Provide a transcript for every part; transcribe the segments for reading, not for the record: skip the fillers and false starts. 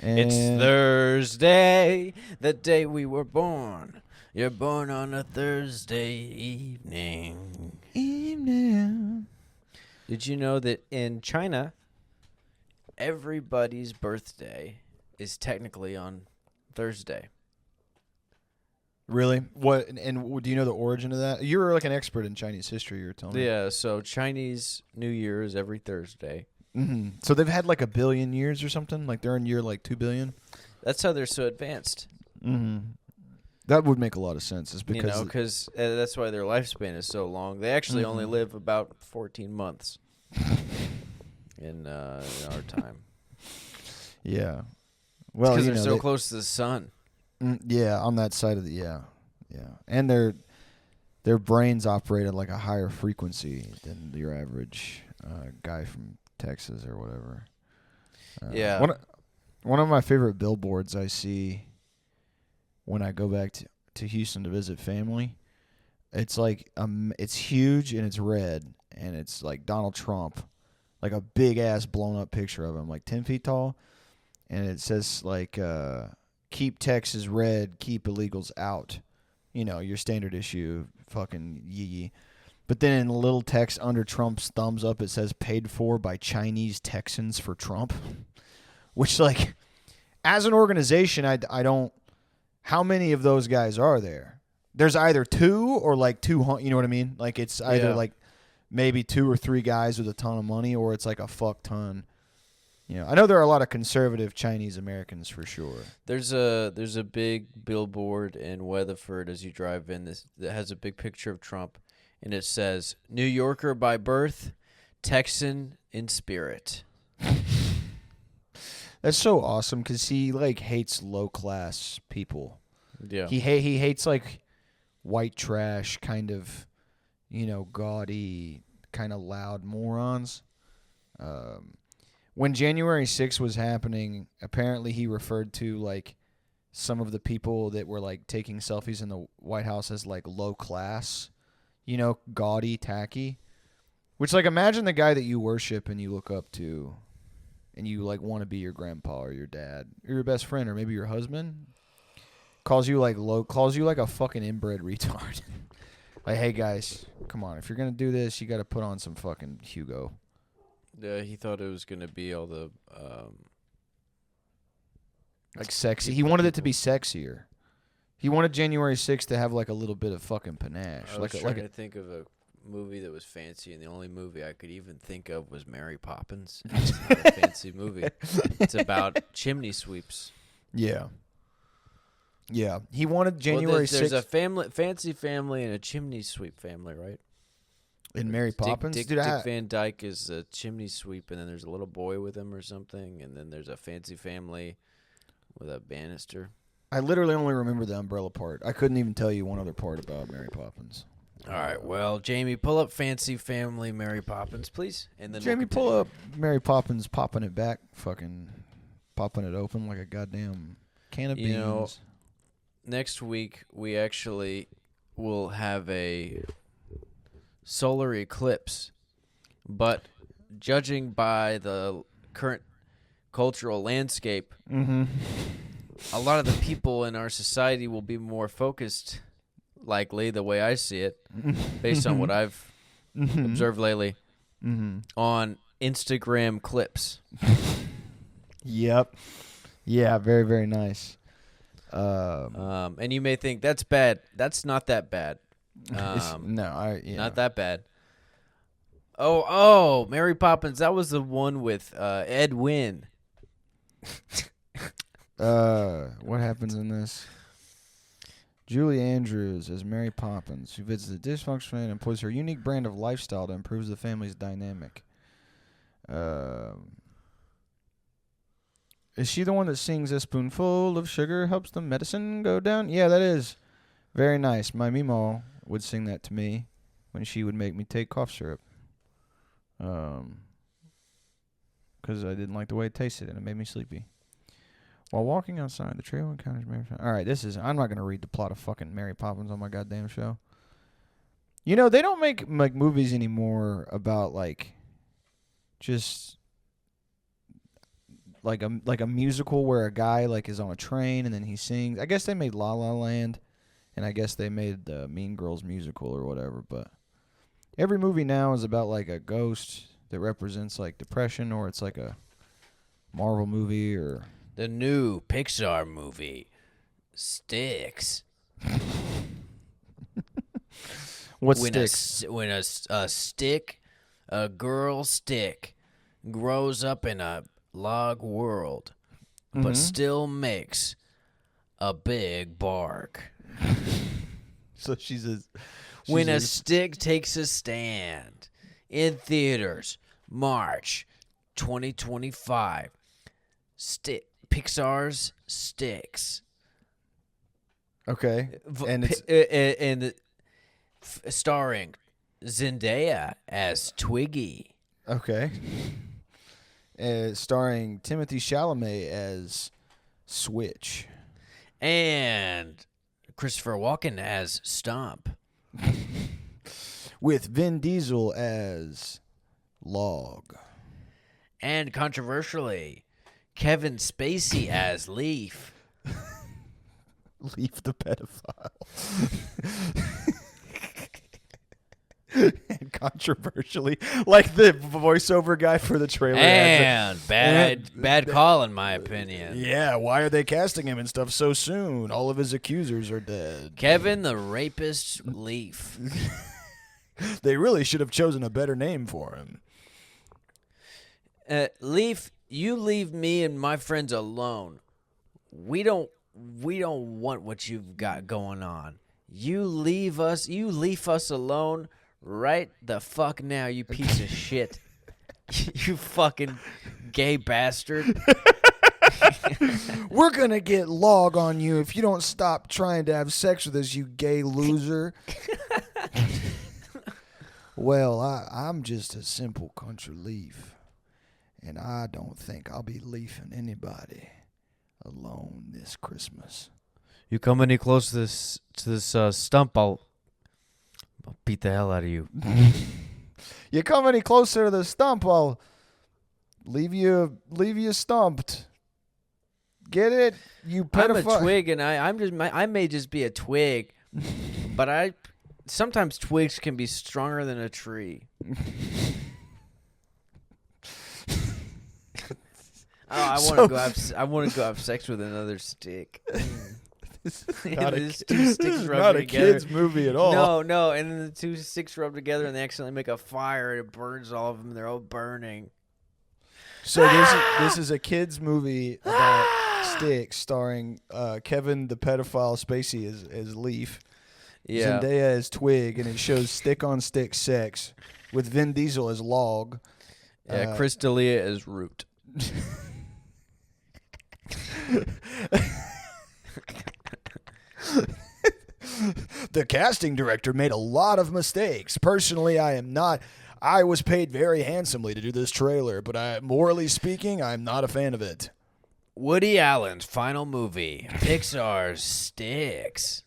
It's Thursday, the day we were born. You're born on a Thursday evening. Did you know that in China, everybody's birthday is technically on Thursday? Really? What? And do you know the origin of that? You're like an expert in Chinese history. You're telling me. Yeah, so Chinese New Year is every Thursday. Mm-hmm. So they've had like 1 billion years or something? Like they're in year like 2 billion? That's how they're so advanced. Mm-hmm. That would make a lot of sense. Is because because that's why their lifespan is so long. They actually only live about 14 months in our time. Yeah. Well, because they're so close to the sun. Yeah, on that side of the yeah, and their brains operate at like a higher frequency than your average guy from Texas or whatever. Yeah. One of my favorite billboards I see when I go back to Houston to visit family, it's like it's huge and it's red and it's like Donald Trump, like a big ass blown up picture of him, like 10 feet tall, and it says like keep Texas red, keep illegals out. You know, your standard issue fucking yee. But then in little text under Trump's thumbs up, it says paid for by Chinese Texans for Trump. Which, like, as an organization, I don't... How many of those guys are there? There's either 2 or, like, 200... You know what I mean? Like, it's either, like, maybe 2 or 3 guys with a ton of money, or it's, like, a fuck ton. You know, I know there are a lot of conservative Chinese Americans for sure. There's a big billboard in Weatherford as you drive in that has a big picture of Trump, and it says, New Yorker by birth, Texan in spirit. That's so awesome because he like hates low class people. Yeah, he hates like white trash kind of, you know, gaudy kind of loud morons. When January 6th was happening, apparently he referred to like some of the people that were like taking selfies in the White House as like low class, you know, gaudy, tacky. Which like imagine the guy that you worship and you look up to. And you like want to be your grandpa or your dad or your best friend or maybe your husband, calls you like a fucking inbred retard. Like, hey guys, come on, if you're gonna do this, you got to put on some fucking Hugo. Yeah, he thought it was gonna be all the like sexy. He wanted it to be sexier. He wanted January 6th to have like a little bit of fucking panache. I was trying to think of a movie that was fancy, and the only movie I could even think of was Mary Poppins. It's not a fancy movie. It's about chimney sweeps. Yeah. He wanted January 6th. There's a fancy family and a chimney sweep family, right? In Mary Poppins? Dick Van Dyke is a chimney sweep, and then there's a little boy with him or something, and then there's a fancy family with a banister. I literally only remember the umbrella part. I couldn't even tell you one other part about Mary Poppins. All right, well, Jamie, pull up Fancy Family Mary Poppins, please. And then Jamie, pull up Mary Poppins popping it back, fucking popping it open like a goddamn can of beans. You know, next week we actually will have a solar eclipse, but judging by the current cultural landscape, a lot of the people in our society will be more focused, likely the way I see it, based on what I've observed lately, on Instagram clips. Yep. Yeah, very, very nice. And you may think that's bad. That's not that bad. Not that bad. Oh, Mary Poppins. That was the one with Ed Wynn. What happens in this? Julie Andrews as Mary Poppins, who visits a dysfunctional family and employs her unique brand of lifestyle to improve the family's dynamic. Is she the one that sings "A spoonful of sugar helps the medicine go down"? Yeah, that is very nice. My Meemaw would sing that to me when she would make me take cough syrup. Because I didn't like the way it tasted and it made me sleepy. While walking outside, the trio encounters Mary Poppins. All right, I'm not going to read the plot of fucking Mary Poppins on my goddamn show. You know, they don't make like movies anymore about like just like a musical where a guy like is on a train and then he sings. I guess they made La La Land, and I guess they made the Mean Girls musical or whatever. But every movie now is about like a ghost that represents like depression, or it's like a Marvel movie or The new Pixar movie, Sticks. what when sticks? when a stick, a girl stick, grows up in a log world, but still makes a big bark. So she's When a stick takes a stand. In theaters, March 2025. Pixar's Sticks. okay, and it's And starring Zendaya as Twiggy. okay. Starring Timothy Chalamet as Switch. And Christopher Walken as Stump. With Vin Diesel as Log. And controversially, Kevin Spacey as Leaf. Leaf the pedophile. And controversially, like the voiceover guy for the trailer. And bad call, in my opinion. Yeah, why are they casting him and stuff so soon? All of his accusers are dead. Kevin the Rapist Leaf. They really should have chosen a better name for him. Leaf, you leave me and my friends alone. We don't want what you've got going on. You leave us alone right the fuck now, you piece of shit. You fucking gay bastard. We're gonna get Log on you if you don't stop trying to have sex with us, you gay loser. Well, I'm just a simple country leaf, and I don't think I'll be leafing anybody alone this Christmas. You come any close to this stump, I'll beat the hell out of you. You come any closer to the stump, I'll leave you stumped. Get it? You pedophile. I'm a twig, and I may just be a twig, but sometimes twigs can be stronger than a tree. I want to go have sex with another stick. This two sticks rubbed not a together. kid's movie at all. No, and then the two sticks rub together and they accidentally make a fire and it burns all of them. They're all burning. So this is a kid's movie about sticks, starring Kevin the pedophile Spacey as Leaf, Yeah. Zendaya as Twig, and it shows stick on stick sex with Vin Diesel as Log. Yeah, Chris D'Elia as Root. The casting director made a lot of mistakes. Personally, I was paid very handsomely to do this trailer, but morally speaking, I'm not a fan of it. Woody Allen's final movie, Pixar's Sticks.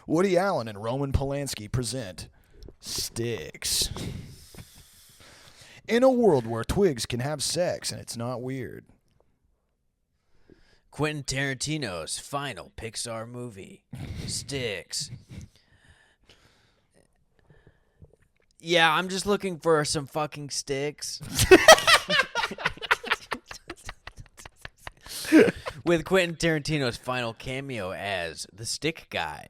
Woody Allen and Roman Polanski present Sticks. In a world where twigs can have sex and it's not weird. Quentin Tarantino's final Pixar movie, Sticks. Yeah, I'm just looking for some fucking sticks. With Quentin Tarantino's final cameo as the stick guy.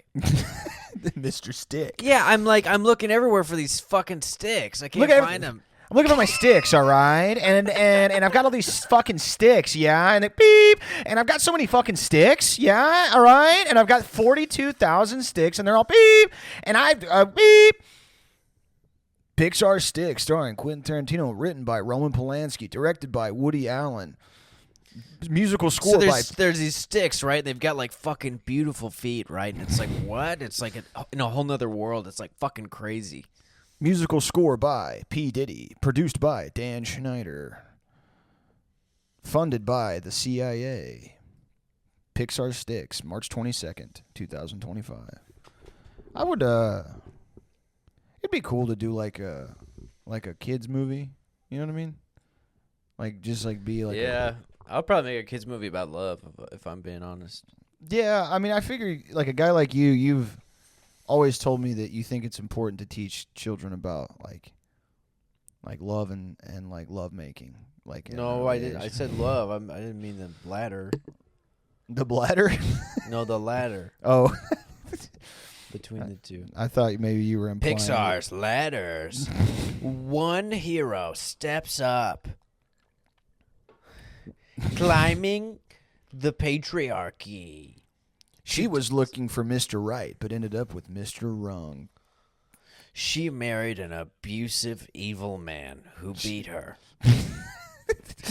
Mr. Stick. Yeah, I'm looking everywhere for these fucking sticks. I can't find them. I'm looking for my sticks, all right? And I've got all these fucking sticks, yeah? And beep. And I've got so many fucking sticks, yeah? All right? And I've got 42,000 sticks, and they're all beep. And I've beep. Pixar Sticks, starring Quentin Tarantino, written by Roman Polanski, directed by Woody Allen. Musical score there's these sticks, right? They've got like fucking beautiful feet, right? And it's like, what? It's like in a whole nother world. It's like fucking crazy. Musical score by P. Diddy. Produced by Dan Schneider. Funded by the CIA. Pixar Sticks, March 22nd, 2025. I would, it'd be cool to do like a kid's movie. You know what I mean? Like just like be like Yeah, I'll probably make a kids movie about love if I'm being honest. Yeah, I mean, I figure like a guy like you've always told me that you think it's important to teach children about like love and like love making. Like No, I didn't. I said love. I didn't mean the ladder. The bladder? No, the ladder Oh, between the two. I thought maybe you were implying Pixar's ladders. One hero steps up, climbing the patriarchy. She was looking for Mr. Right, but ended up with Mr. Wrong. She married an abusive, evil man who beat her.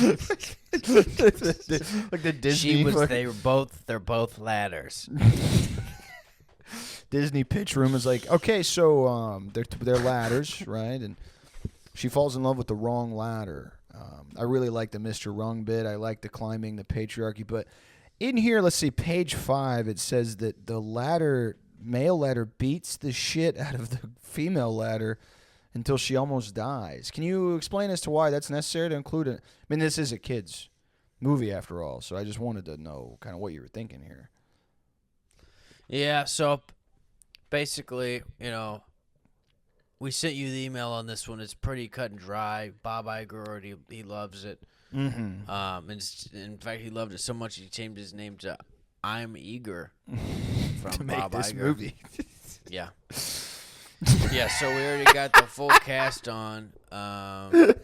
Like the Disney. They're both ladders. Disney pitch room is like, okay, so they're ladders, right? And she falls in love with the wrong ladder. I really like the Mr. Wrong bit. I like the climbing the patriarchy. But in here, let's see, page 5, it says that the male ladder beats the shit out of the female ladder until she almost dies. Can you explain as to why that's necessary to include it? I mean, this is a kid's movie after all, so I just wanted to know kind of what you were thinking here. Yeah, so basically, we sent you the email on this one. It's pretty cut and dry. Bob Iger, he loves it. Mm-hmm. And in fact, he loved it so much he changed his name to I'm Eager from to make Bob this Iger. movie. Yeah. Yeah, so we already got the full cast on. And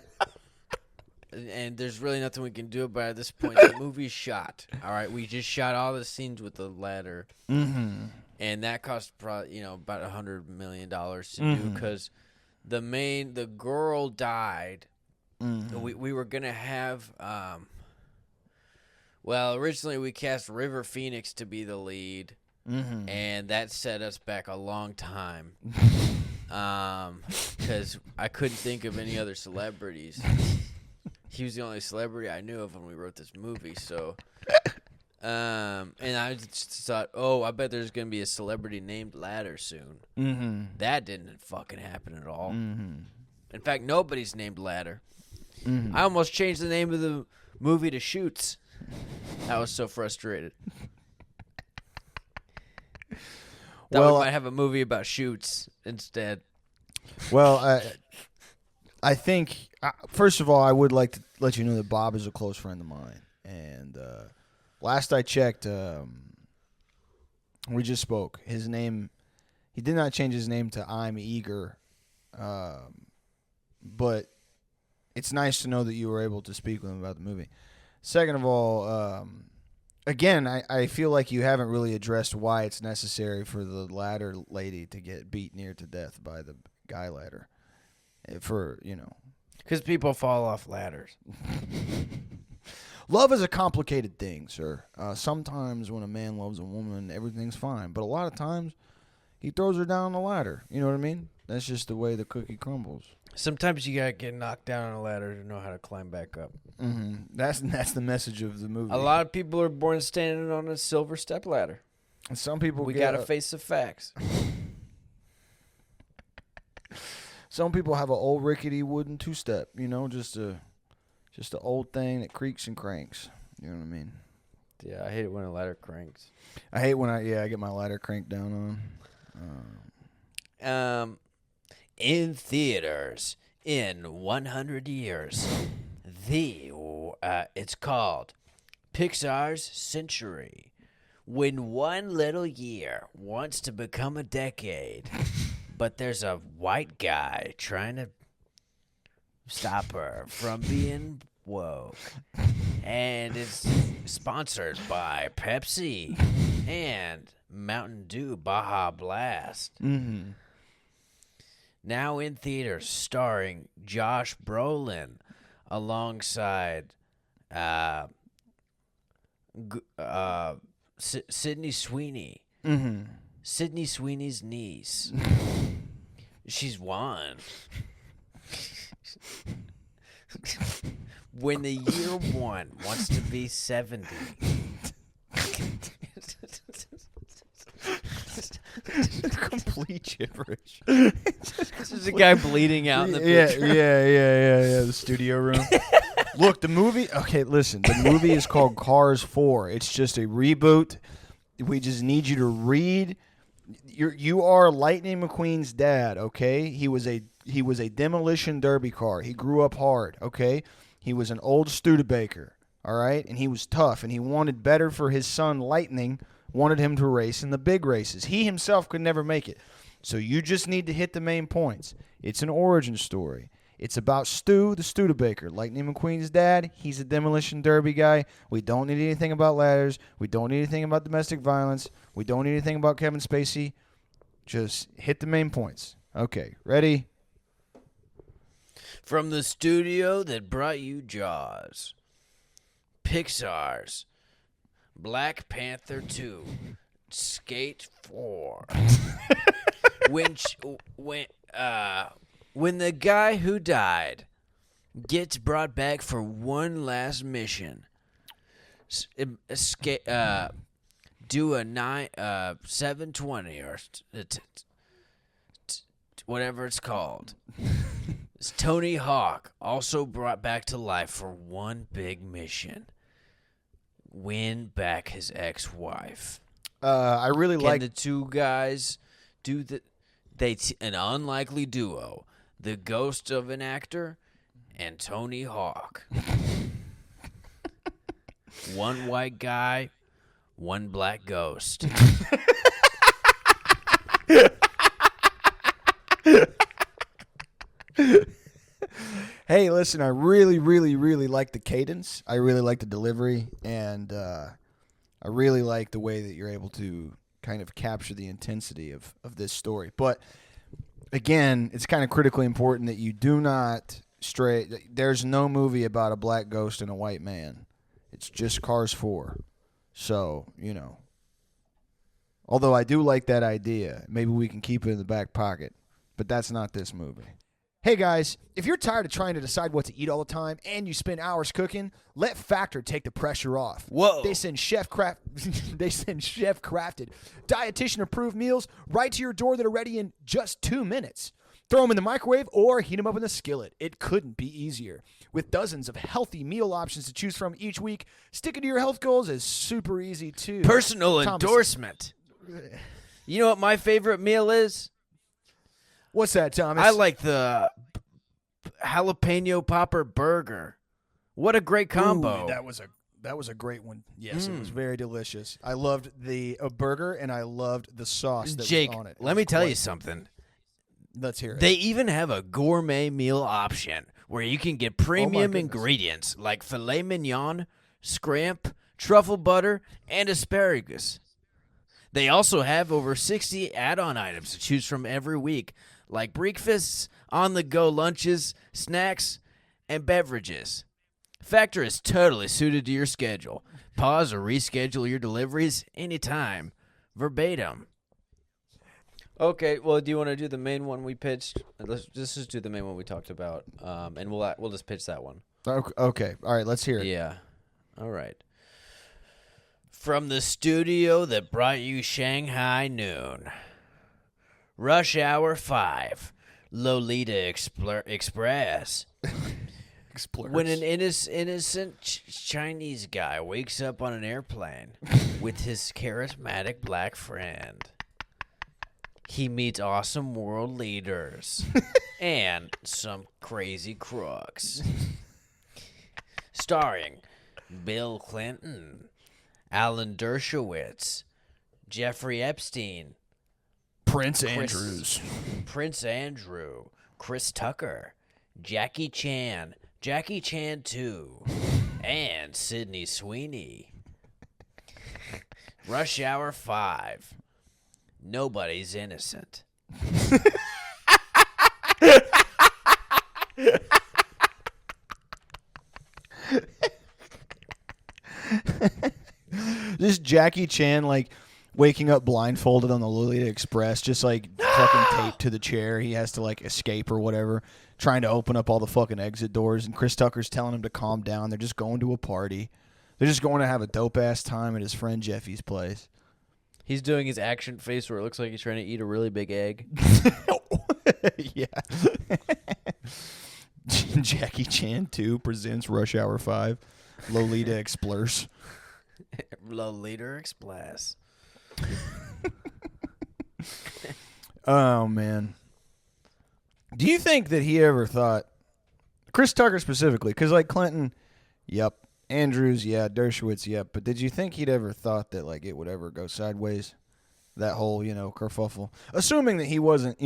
there's really nothing we can do about it at this point. The movie's shot. All right, we just shot all the scenes with the ladder. Mm-hmm. And that cost probably, about $100 million to do because the girl died. Mm-hmm. We were going to have, originally we cast River Phoenix to be the lead. Mm-hmm. And that set us back a long time because I couldn't think of any other celebrities. He was the only celebrity I knew of when we wrote this movie. So, and I just thought, I bet there's going to be a celebrity named Ladder soon. Mm-hmm. That didn't fucking happen at all. Mm-hmm. In fact, nobody's named Ladder. Mm-hmm. I almost changed the name of the movie to Shoots. I was so frustrated. We might have a movie about shoots instead. Well, I think, first of all, I would like to let you know that Bob is a close friend of mine. And last I checked, we just spoke. His name, he did not change his name to I'm Eager. But it's nice to know that you were able to speak with him about the movie. Second of all, again, I feel like you haven't really addressed why it's necessary for the ladder lady to get beat near to death by the guy ladder. Because people fall off ladders. Love is a complicated thing, sir. Sometimes when a man loves a woman, everything's fine. But a lot of times, he throws her down the ladder. You know what I mean? That's just the way the cookie crumbles. Sometimes you gotta get knocked down on a ladder to know how to climb back up. Mm-hmm. That's the message of the movie. A lot of people are born standing on a silver step ladder. And some people gotta face the facts. Some people have an old rickety wooden two-step. Just a old thing that creaks and cranks. You know what I mean? Yeah, I hate it when a ladder cranks. I hate when I get my ladder cranked down on. In theaters in 100 years, it's called Pixar's Century. When one little year wants to become a decade, but there's a white guy trying to stop her from being woke. And it's sponsored by Pepsi and Mountain Dew Baja Blast. Mm-hmm. Now in theaters, starring Josh Brolin alongside Sydney Sweeney. Mm-hmm. Sydney Sweeney's niece. She's one. When the year one wants to be 70. Complete gibberish. This is a guy bleeding out in the picture. Yeah. The studio room. Look, the movie. Okay, listen. The movie is called Cars 4. It's just a reboot. We just need you to read. You are Lightning McQueen's dad. Okay, he was a demolition derby car. He grew up hard. Okay, he was an old Studebaker. All right, and he was tough, and he wanted better for his son. Lightning wanted him to race in the big races. He himself could never make it. So you just need to hit the main points. It's an origin story. It's about Stu, the Studebaker, Lightning McQueen's dad. He's a demolition derby guy. We don't need anything about ladders. We don't need anything about domestic violence. We don't need anything about Kevin Spacey. Just hit the main points. Okay, ready? From the studio that brought you Jaws, Pixar's Black Panther 2, Skate 4. When the guy who died gets brought back for one last mission, do a 720 or whatever it's called. It's Tony Hawk also brought back to life for one big mission: win back his ex-wife. I really like the two guys do an unlikely duo, the ghost of an actor and Tony Hawk. One white guy, one black ghost. Hey, listen, I really, really, really like the cadence. I really like the delivery, and I really like the way that you're able to kind of capture the intensity of this story. But, again, it's kind of critically important that you do not stray. There's no movie about a black ghost and a white man. It's just Cars 4. So, although I do like that idea, maybe we can keep it in the back pocket. But that's not this movie. Hey guys, if you're tired of trying to decide what to eat all the time and you spend hours cooking, let Factor take the pressure off. Whoa. They send chef-crafted, dietitian-approved meals right to your door that are ready in just 2 minutes. Throw them in the microwave or heat them up in the skillet. It couldn't be easier. With dozens of healthy meal options to choose from each week, sticking to your health goals is super easy too. Personal endorsement. You know what my favorite meal is? What's that, Thomas? I like the jalapeno popper burger. What a great combo. Ooh, that was a great one. Yes, it was very delicious. I loved the burger, and I loved the sauce that Jake, was on it. let me tell you something. Let's hear it. They even have a gourmet meal option where you can get premium goodness. ingredients like filet mignon, scrimp, truffle butter, and asparagus. They also have over 60 add-on items to choose from every week, like breakfasts, on-the-go lunches, snacks, and beverages. Factor is totally suited to your schedule. Pause or reschedule your deliveries anytime, verbatim. Okay, well, do you want to do the main one we pitched? Let's just do the main one we talked about, and we'll just pitch that one. Okay, all right, let's hear it. Yeah, all right. From the studio that brought you Shanghai Noon, Rush Hour 5, Lolita Express. When an innocent Chinese guy wakes up on an airplane with his charismatic black friend, he meets awesome world leaders and some crazy crooks. Starring Bill Clinton, Alan Dershowitz, Jeffrey Epstein, Prince Andrew, Chris Tucker, Jackie Chan 2, and Sydney Sweeney. Rush Hour 5. Nobody's innocent. This Jackie Chan, like, waking up blindfolded on the Lolita Express, just, like, fucking taped to the chair. He has to, like, escape or whatever, trying to open up all the fucking exit doors, and Chris Tucker's telling him to calm down. They're just going to a party. They're just going to have a dope-ass time at his friend Jeffy's place. He's doing his action face where it looks like he's trying to eat a really big egg. Yeah. Jackie Chan 2 presents Rush Hour 5. Lolita Explores. Lolita Express. Oh, man. Do you think that he ever thought, Chris Tucker specifically, because like Clinton, yep. Andrews, yeah. Dershowitz, yep. But did you think he'd ever thought that like it would ever go sideways? That whole, kerfuffle. Assuming that he wasn't,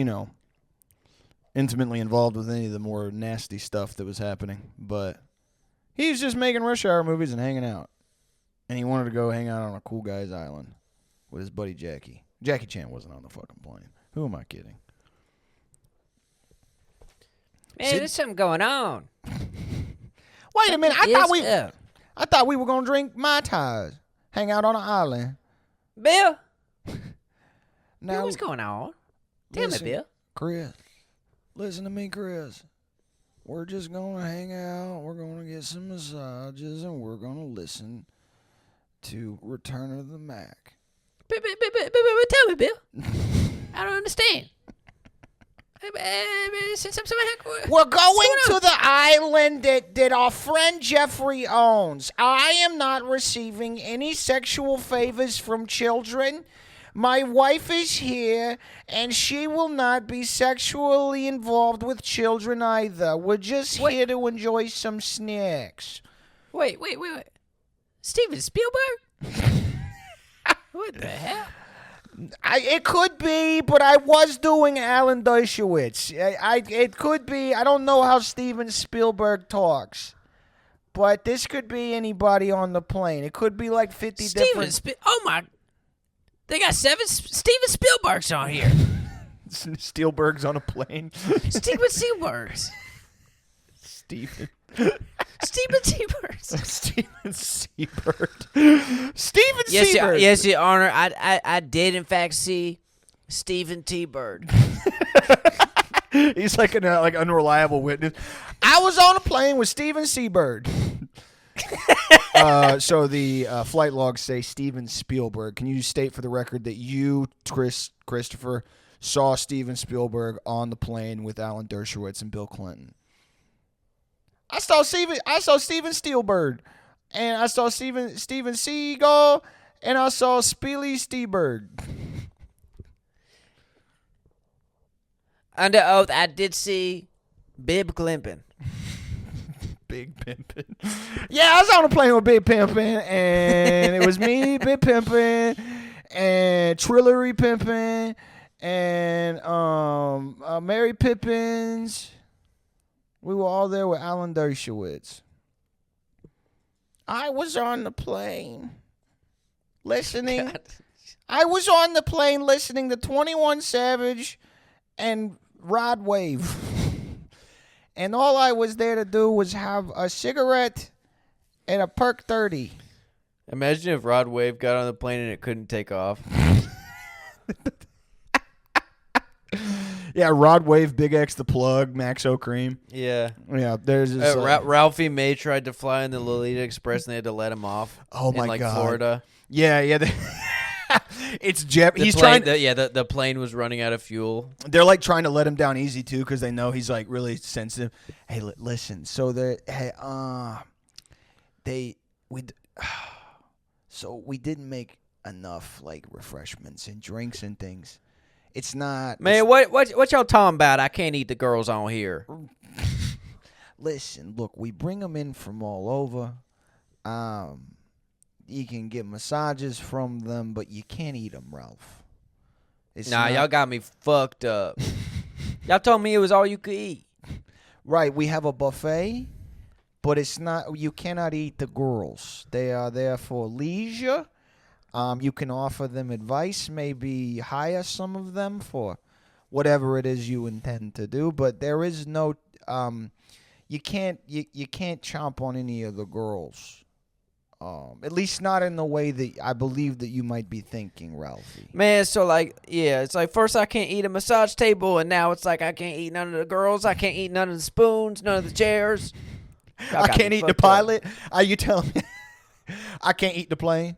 intimately involved with any of the more nasty stuff that was happening. But he was just making Rush Hour movies and hanging out. And he wanted to go hang out on a cool guy's island with his buddy Jackie. Jackie Chan wasn't on the fucking plane. Who am I kidding? Man, there's something going on. Wait a minute. I thought we were going to drink Mai Tais. Hang out on an island. Bill? Now, Bill, what's going on? Tell me, Bill. Chris, listen to me, Chris. We're just going to hang out. We're going to get some massages, and we're going to listen to Return of the Mac. Tell me, Bill. I don't understand. We're going to the island that our friend Jeffrey owns. I am not receiving any sexual favors from children. My wife is here, and she will not be sexually involved with children either. We're just here to enjoy some snacks. Wait. Steven Spielberg? What the hell? It could be, but I was doing Alan Dershowitz. It could be. I don't know how Steven Spielberg talks, but this could be anybody on the plane. It could be like 50 different. Oh my! They got 7 Steven Spielbergs on here. Spielberg's on a plane. Steven Spielbergs. Steven Spielberg. Steven Seabird. Steven Seabird. Yes, Your Honor. I did in fact see Steven T. Bird. He's like an unreliable witness. I was on a plane with Steven Seabird. So the flight logs say Steven Spielberg. Can you state for the record that you, Christopher, saw Steven Spielberg on the plane with Alan Dershowitz and Bill Clinton? I saw Steven Spielberg, and I saw Steven Seagal, and I saw Spiely Steberg. Under oath, I did see Bib Klimpin. Big Pimpin'. Yeah, I was on a plane with Big Pimpin', and it was me, Big Pimpin', and Trillery Pimpin', and Mary Pippins. We were all there with Alan Dershowitz. I was on the plane listening. God. I was on the plane listening to 21 Savage and Rod Wave. And all I was there to do was have a cigarette and a Perk 30. Imagine if Rod Wave got on the plane and it couldn't take off. Yeah, Rod Wave, Big X the Plug, Max O'Cream. Yeah. Yeah, there's this, Ralphie May tried to fly in the Lolita Express and they had to let him off. Oh my in God. Florida. Yeah. It's Jeff. He's trying. The plane was running out of fuel. They're like trying to let him down easy too, because they know he's like really sensitive. Hey, listen. So we didn't make enough like refreshments and drinks and things. It's not. Man, what y'all talking about? I can't eat the girls on here. Listen, look, we bring them in from all over. You can get massages from them, but you can't eat them, Ralph. Y'all got me fucked up. Y'all told me it was all you could eat. Right, we have a buffet, but it's not. You cannot eat the girls. They are there for leisure. You can offer them advice, maybe hire some of them for whatever it is you intend to do, but there is no. You can't chomp on any of the girls. At least not in the way that I believe that you might be thinking, Ralphie. Man, so it's like first I can't eat a massage table, and now it's like I can't eat none of the girls. I can't eat none of the spoons, none of the chairs. I can't eat the pilot. Are you telling me I can't eat the plane?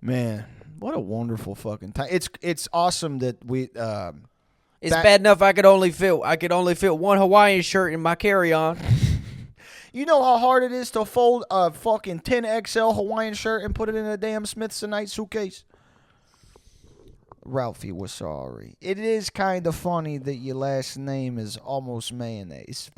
Man, What a wonderful fucking time. It's awesome that we. It's bad enough I could only fit one Hawaiian shirt in my carry-on. You know how hard it is to fold a fucking 10XL Hawaiian shirt and put it in a damn Smithsonite suitcase? Ralphie was sorry. It is kind of funny that your last name is almost mayonnaise.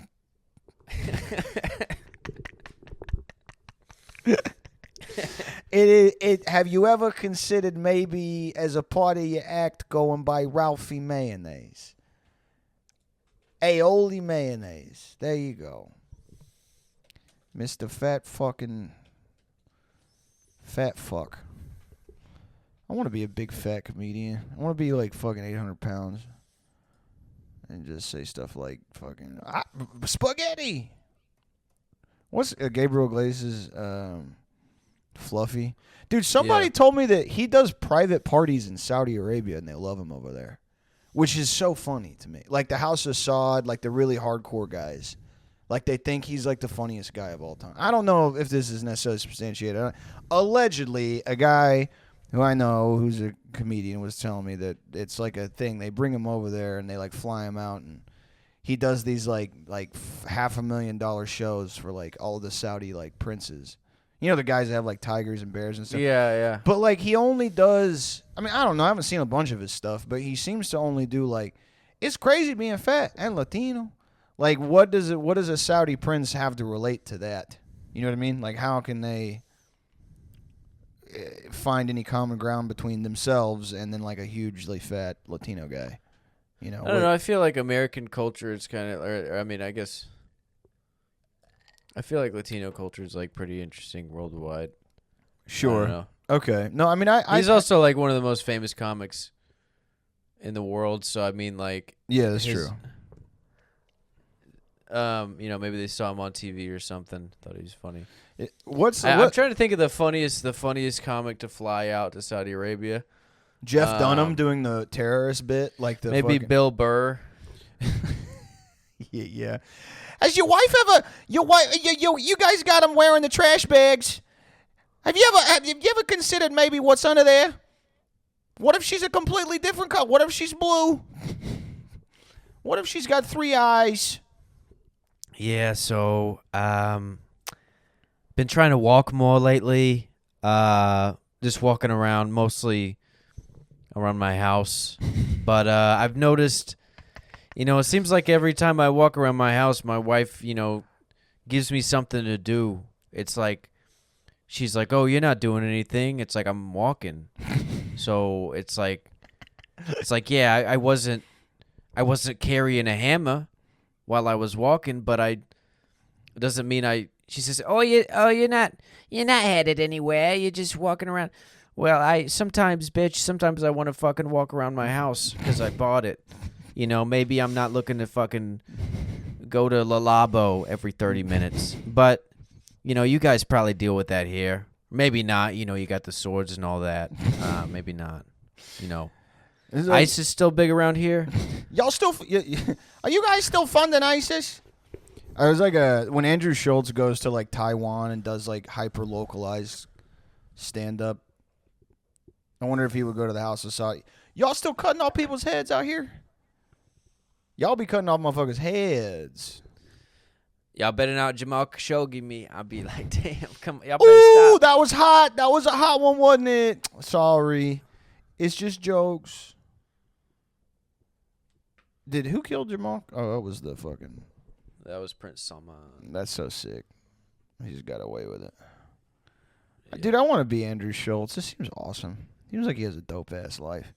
Have you ever considered maybe as a part of your act going by Ralphie Mayonnaise? Aioli Mayonnaise. There you go. Mr. Fat Fuck. I want to be a big fat comedian. I want to be like fucking 800 pounds. And just say stuff like fucking spaghetti. What's Gabriel Iglesias Fluffy? Dude, somebody told me that he does private parties in Saudi Arabia and they love him over there. Which is so funny to me. Like the House of Saud, like the really hardcore guys. Like they think he's like the funniest guy of all time. I don't know if this is necessarily substantiated. Allegedly, a guy who I know who's a comedian was telling me that it's like a thing. They bring him over there and they like fly him out and he does these like $500,000 shows for like all the Saudi like princes. You know the guys that have like tigers and bears and stuff. Yeah. But like he only does. I mean I don't know. I haven't seen a bunch of his stuff, but he seems to only do like it's crazy being fat and Latino. Like what does a Saudi prince have to relate to that? You know what I mean? Like how can they find any common ground between themselves and then like a hugely fat Latino guy? You know. I don't know. I feel like American culture is kind of. I mean, I guess. I feel like Latino culture is like pretty interesting worldwide. Sure. I don't know. Okay. No, I mean, he's also like one of the most famous comics in the world. So I mean, like. Yeah, that's true. You know, maybe they saw him on TV or something. Thought he was funny. I'm trying to think of the funniest comic to fly out to Saudi Arabia. Jeff Dunham doing the terrorist bit, like the maybe Bill Burr. Yeah. Has your wife ever? You guys got them wearing the trash bags. Have you ever considered maybe what's under there? What if she's a completely different color? What if she's blue? What if she's got 3 eyes? Yeah, so been trying to walk more lately. Just walking around, mostly around my house. But I've noticed, you know, it seems like every time I walk around my house, my wife, you know, gives me something to do. It's like she's like, "Oh, you're not doing anything." It's like I'm walking. So it's like yeah, I wasn't carrying a hammer while I was walking, but it doesn't mean she says, you're not headed anywhere. You're just walking around. Well, sometimes I want to fucking walk around my house because I bought it. You know, maybe I'm not looking to fucking go to La Labo every 30 minutes. But, you know, you guys probably deal with that here. Maybe not. You know, you got the swords and all that. Maybe not. You know. ISIS is still big around here. Y'all still? Are you guys still funding ISIS? I was like when Andrew Schulz goes to like Taiwan and does like hyper localized stand up. I wonder if he would go to the House of Saudi. Y'all still cutting off people's heads out here? Y'all be cutting off motherfuckers' heads. Y'all better not Jamal Khashoggi me. I'll be like, damn, come, y'all better stop. Ooh, that was hot. That was a hot one, wasn't it? Sorry, it's just jokes. Who killed Jamal? Oh, that was the fucking. That was Prince Salman. That's so sick. He just got away with it. Yeah. Dude, I want to be Andrew Schulz. This seems awesome. Seems like he has a dope ass life.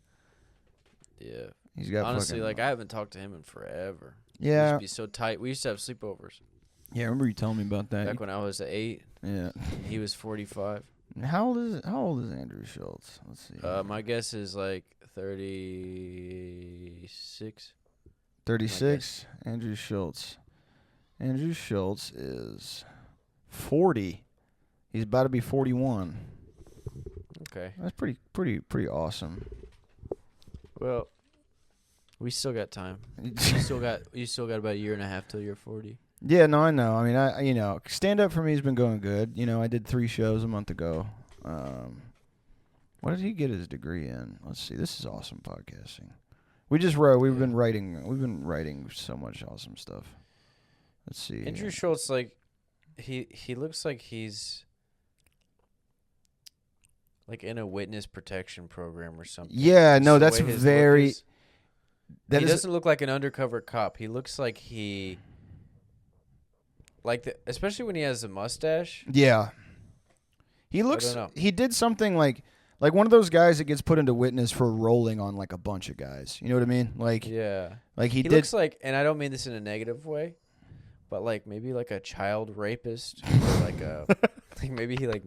Yeah. He's got honestly, fucking, like I haven't talked to him in forever. Yeah. We used to be so tight. We used to have sleepovers. Yeah, I remember you telling me about that. Back when I was 8. Yeah. He was 45. How old is Andrew Schulz? Let's see. My guess is like 36. 36. Andrew Schulz. Andrew Schulz is 40. He's about to be 41. Okay. That's pretty awesome. Well, we still got time. You still got about a year and a half till you're 40. Yeah, no, I know. I mean, stand up for me has been going good. You know, I did 3 shows a month ago. What did he get his degree in? Let's see. This is awesome podcasting. We just wrote. We've been writing so much awesome stuff. Let's see. Andrew Schulz, like, he looks like he's like in a witness protection program or something. Yeah, no, The that's way his very. look is. That He is doesn't look like an undercover cop. He looks like he, like, especially when he has a mustache. yeah. He looks. don't know. He did something like one of those guys that gets put into witness for rolling on like a bunch of guys. You know what I mean? Like, Yeah. like he did. Looks like, and I don't mean this in a negative way, but like maybe like a child rapist, or like a, like maybe he like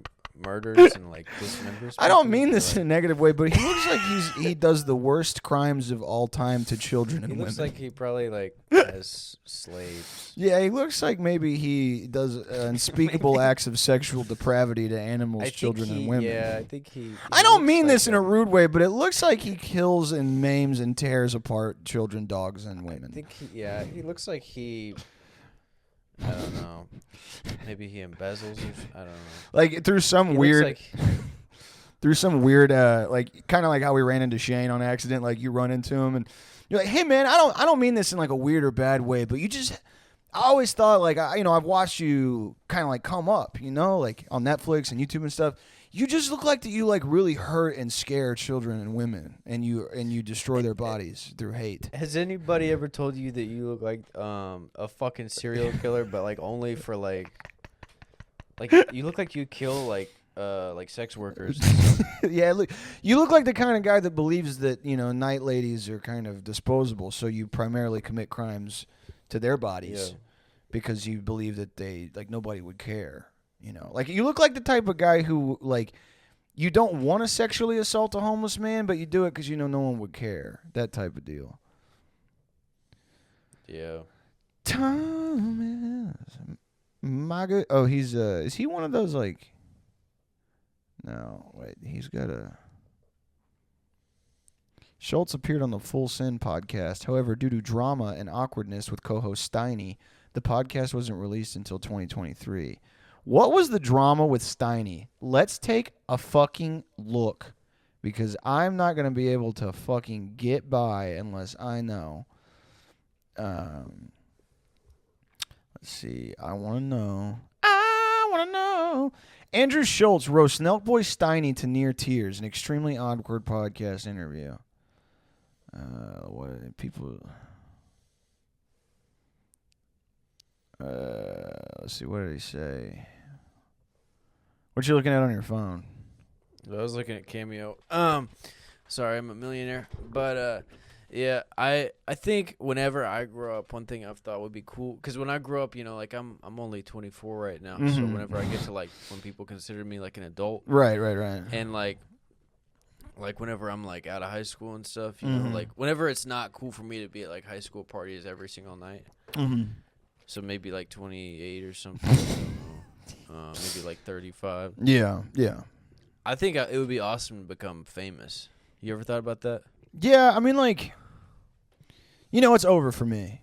murders and like dismembers. I don't people, mean or, this in like, a negative way, but he looks like he does the worst crimes of all time to children and He women. looks like he probably like has slaves. Yeah, he looks like maybe he does unspeakable acts of sexual depravity to animals, children, and women. Yeah, I think he. I don't looks mean like this in a rude way, but it looks like he kills and maims and tears apart children, dogs, and I women. think he looks like he. I don't know. Maybe he embezzles. I don't know. Like through some He weird, looks like kind of like how we ran into Shane on accident. Like you run into him and you're like, "Hey man, I don't mean this in like a weird or bad way, but you just." I always thought like I've watched you kind of like come up, like on Netflix and YouTube and stuff. You just look like that you like really hurt and scare children and women, and you destroy their bodies through hate. Has anybody ever told you that you look like a fucking serial killer, but like only for like you look like you kill like sex workers? Yeah, look, you look like the kind of guy that believes that night ladies are kind of disposable, so you primarily commit crimes to their bodies because you believe that they like nobody would care. Like you look like the type of guy who like you don't want to sexually assault a homeless man, but you do it because no one would care. That type of deal. Yeah. Thomas, my good. Oh, he's is he one of those like? No, wait. He's got a. Schulz appeared on the Full Send podcast. However, due to drama and awkwardness with co-host Steiny, the podcast wasn't released until 2023. What was the drama with Steiny? Let's take a fucking look, because I'm not going to be able to fucking get by unless I know. Let's see. I want to know. Andrew Schulz roasts Nelkboy Steiny to near tears. An extremely awkward podcast interview. What people? Let's see. What did he say? What you looking at on your phone? I was looking at Cameo. Sorry, I'm a millionaire, but yeah, I think whenever I grow up, one thing I've thought would be cool, because when I grew up, like I'm only 24 right now, so whenever I get to like when people consider me like an adult, Right. and like whenever I'm like out of high school and stuff, you know, like whenever it's not cool for me to be at like high school parties every single night, so maybe like 28 or something, I don't know. Maybe like 35. Yeah. I think it would be awesome to become famous. You ever thought about that? Yeah, I mean, like, it's over for me.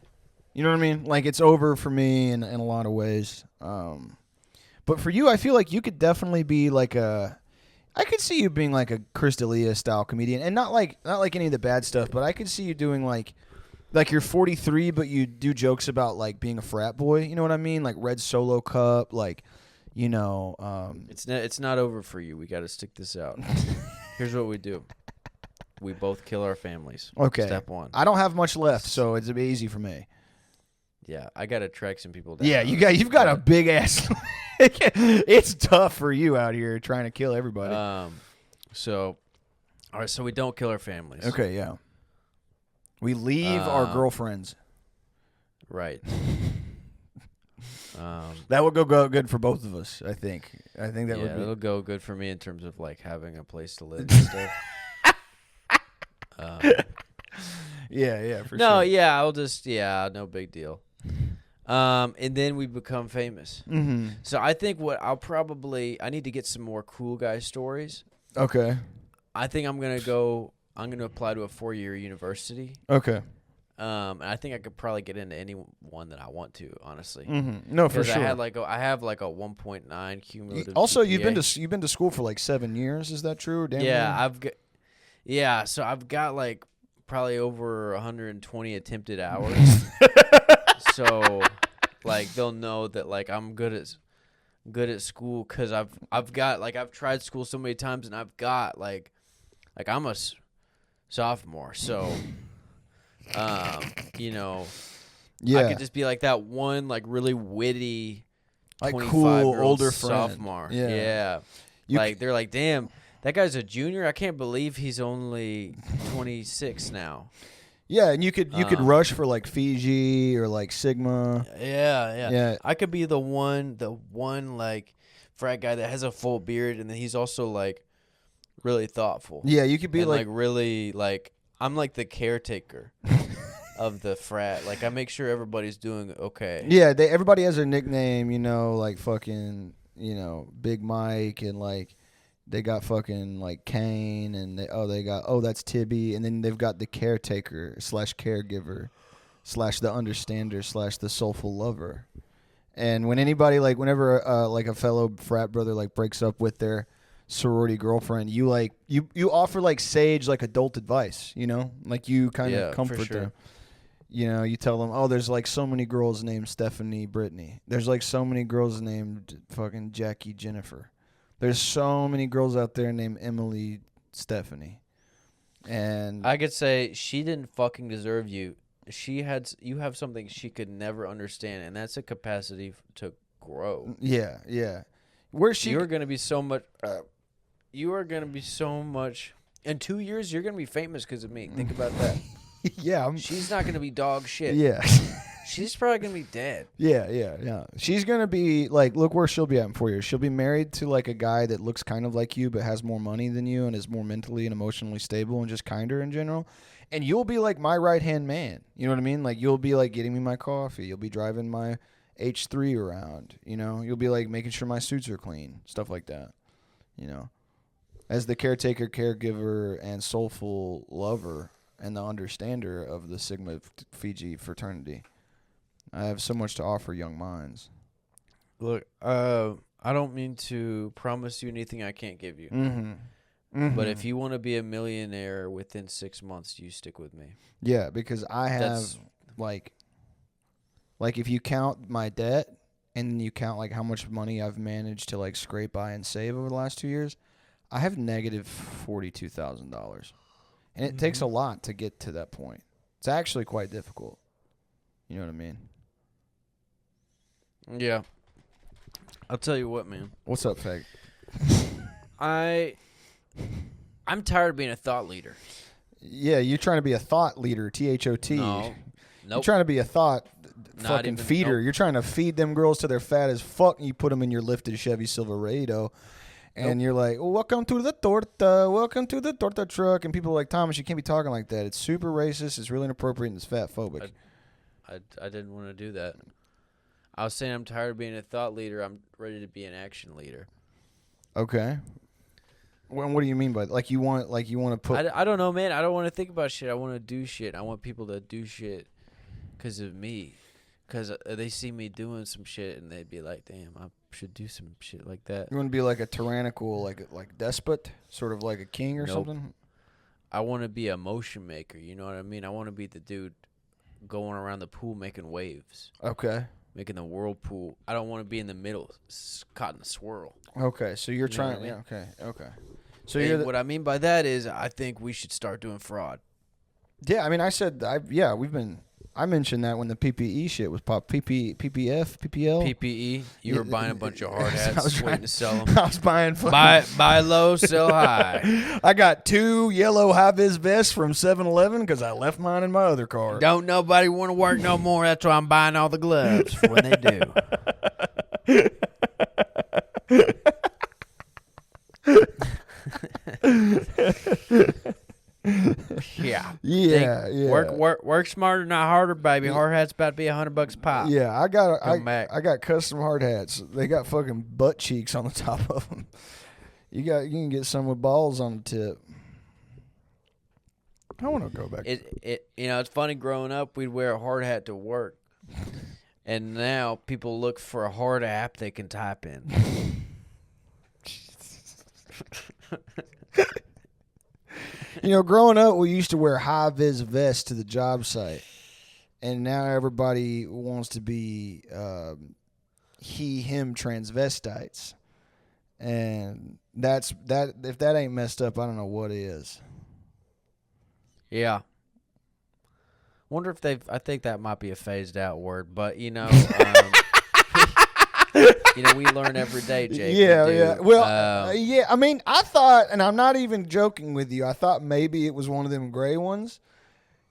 You know what I mean? Like, it's over for me in a lot of ways. But for you, I feel like you could definitely be like I could see you being like a Chris D'Elia style comedian, and not like any of the bad stuff, but I could see you doing like you're 43, but you do jokes about like being a frat boy. You know what I mean? Like Red Solo Cup, like, It's not over for you. We got to stick this out. Here's what we do. We both kill our families. Okay. Step one. I don't have much left, so it's easy for me. Yeah, I got to track some people down. Yeah, you've got a big ass. It's tough for you out here trying to kill everybody. So, all right. So we don't kill our families. Okay, yeah. We leave our girlfriends. Right. That would go good for both of us. I think that would be. It'll go good for me in terms of like having a place to live and stuff. Yeah, for sure. No, yeah, no big deal. And then we become famous. Mm-hmm. So I think I need to get some more cool guy stories. Okay. I think I'm going to apply to a 4-year university. Okay. And I think I could probably get into any one that I want to, honestly. No, for 'Cause sure. I have like a 1.9 cumulative. Also, GPA. you've been to school for like 7 years. Is that true? Or damn Yeah, near? so I've got like probably over 120 attempted hours. So like they'll know that like I'm good at school because I've got like I've tried school so many times and I've got like I'm a sophomore, so you know, Yeah, I could just be like that one like really witty like 25 cool year old older friend. sophomore. Yeah. Like they're like, damn, that guy's a junior. I can't believe he's only 26 now. Yeah, and you could rush for like Fiji or like Sigma. Yeah. I could be the one like frat guy that has a full beard and then he's also like really thoughtful. Yeah, you could be and, like really like I'm like the caretaker of the frat. Like I make sure everybody's doing okay. yeah. Everybody has their nickname, like fucking Big Mike and like. They got fucking like Kane and they got that's Tibby and then they've got the caretaker / caregiver / the understander / the soulful lover. And when anybody like whenever like a fellow frat brother like breaks up with their sorority girlfriend, you like you offer like sage like adult advice, like you kind of comfort them. You tell them, oh, there's like so many girls named Stephanie Brittany. There's like so many girls named fucking Jackie Jennifer. There's so many girls out there named Emily Stephanie. And I could say she didn't fucking deserve you. You have something she could never understand, and that's a capacity to grow. Yeah. You're going to be so much in 2 years you're going to be famous because of me. Think about that. Yeah. She's not going to be dog shit. Yeah. She's probably going to be dead. Yeah. She's going to be, like, look where she'll be at in 4 years. She'll be married to, like, a guy that looks kind of like you but has more money than you and is more mentally and emotionally stable and just kinder in general. And you'll be, like, my right-hand man. You know what I mean? Like, you'll be, like, getting me my coffee. You'll be driving my H3 around, You'll be, like, making sure my suits are clean, stuff like that, As the caretaker, caregiver, and soulful lover and the understander of the Sigma Fiji fraternity. I have so much to offer young minds. Look, I don't mean to promise you anything I can't give you. But if you want to be a millionaire within 6 months, you stick with me. Yeah, because I have like if you count my debt and you count like how much money I've managed to like scrape by and save over the last 2 years, I have negative $42,000. And it takes a lot to get to that point. It's actually quite difficult. You know what I mean? Yeah. I'll tell you what, man. What's up, Fag? I'm tired of being a thought leader. Yeah, you're trying to be a thought leader, THOT. No. You're trying to be a thought fucking feeder. Nope. You're trying to feed them girls till they're fat as fuck, and you put them in your lifted Chevy Silverado. And you're like, welcome to the torta truck. And people are like, Thomas, you can't be talking like that. It's super racist. It's really inappropriate, and it's fat phobic. I didn't want to do that. I was saying I'm tired of being a thought leader. I'm ready to be an action leader. Okay. Well, what do you mean by that? Like you want to put? I don't know, man. I don't want to think about shit. I want to do shit. I want people to do shit because of me. Because they see me doing some shit and they'd be like, damn, I should do some shit like that. You want to be like a tyrannical, like despot, sort of like a king or something? I want to be a motion maker. You know what I mean? I want to be the dude going around the pool making waves. Okay. Making the whirlpool. I don't want to be in the middle, caught in a swirl. Okay, so you're trying. I mean? Yeah. Okay. So what I mean by that is, I think we should start doing fraud. Yeah, I mean, I mentioned that when the PPE shit was pop. PPF, PPL. PPE. You were buying a bunch of hard hats, waiting to sell them. I was buying. Buy low, sell high. I got 2 yellow high-vis vests from 7-Eleven because I left mine in my other car. Don't nobody want to work no more. That's why I'm buying all the gloves for when they do. Yeah. Work smarter, not harder, baby. Hard hats about to be $100 a pop. Yeah, I got custom hard hats. They got fucking butt cheeks on the top of them. You can get some with balls on the tip. I want to go back. It's funny growing up. We'd wear a hard hat to work, and now people look for a hard app they can type in. Growing up, we used to wear high-vis vests to the job site, and now everybody wants to be him transvestites, and that's that. If that ain't messed up, I don't know what is. Yeah. Wonder if I think that might be a phased out word, but we learn every day, Jake. Yeah, we do. yeah. Well, yeah. I mean, I thought, and I'm not even joking with you. I thought maybe it was one of them gray ones.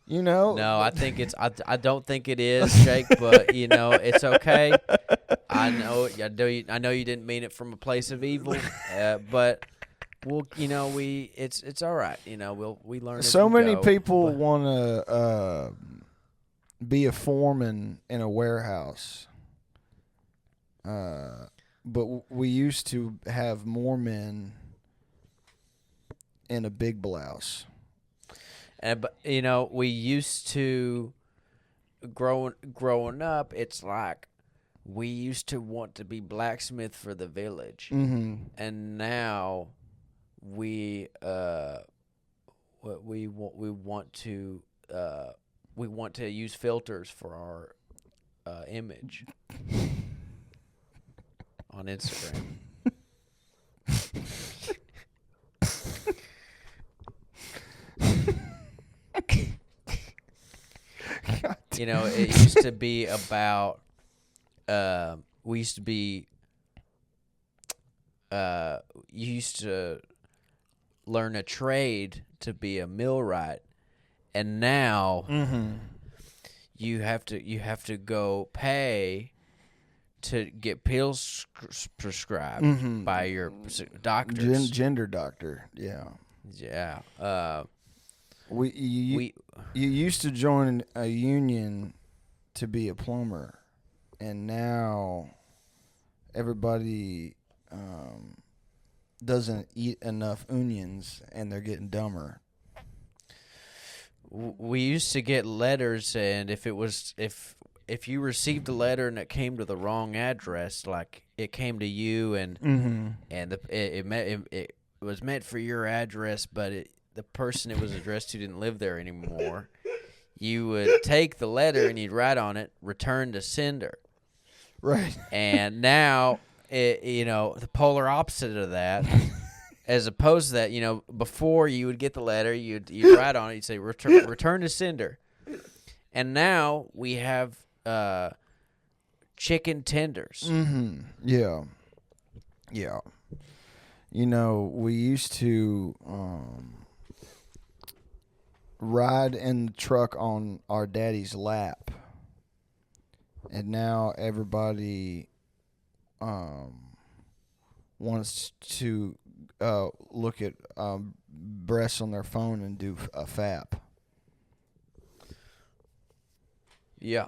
No, I think it's. I don't think it is, Jake. But it's okay. I know you didn't mean it from a place of evil, but it's all right. We learn. So many people want to be a foreman in a warehouse. But we used to have more men in a big blouse. But we used to growing up. It's like we used to want to be blacksmith for the village, and now we want to use filters for our image on Instagram. It used to be about you used to learn a trade to be a millwright, and now you have to go pay to get pills prescribed by your doctors. Gender doctor, yeah. Yeah. You used to join a union to be a plumber, and now everybody doesn't eat enough onions, and they're getting dumber. We used to get letters, and if you received a letter and it came to the wrong address, like it came to you and it was meant for your address, but the person it was addressed to didn't live there anymore, you would take the letter and you'd write on it, "Return to sender." Right. And now, the polar opposite of that, as opposed to that, before you would get the letter, you'd write on it, you'd say, return to sender. And now we have chicken tenders. Yeah. Yeah. We used to ride in the truck on our daddy's lap, and now everybody wants to look at breasts on their phone and do a FAP. Yeah.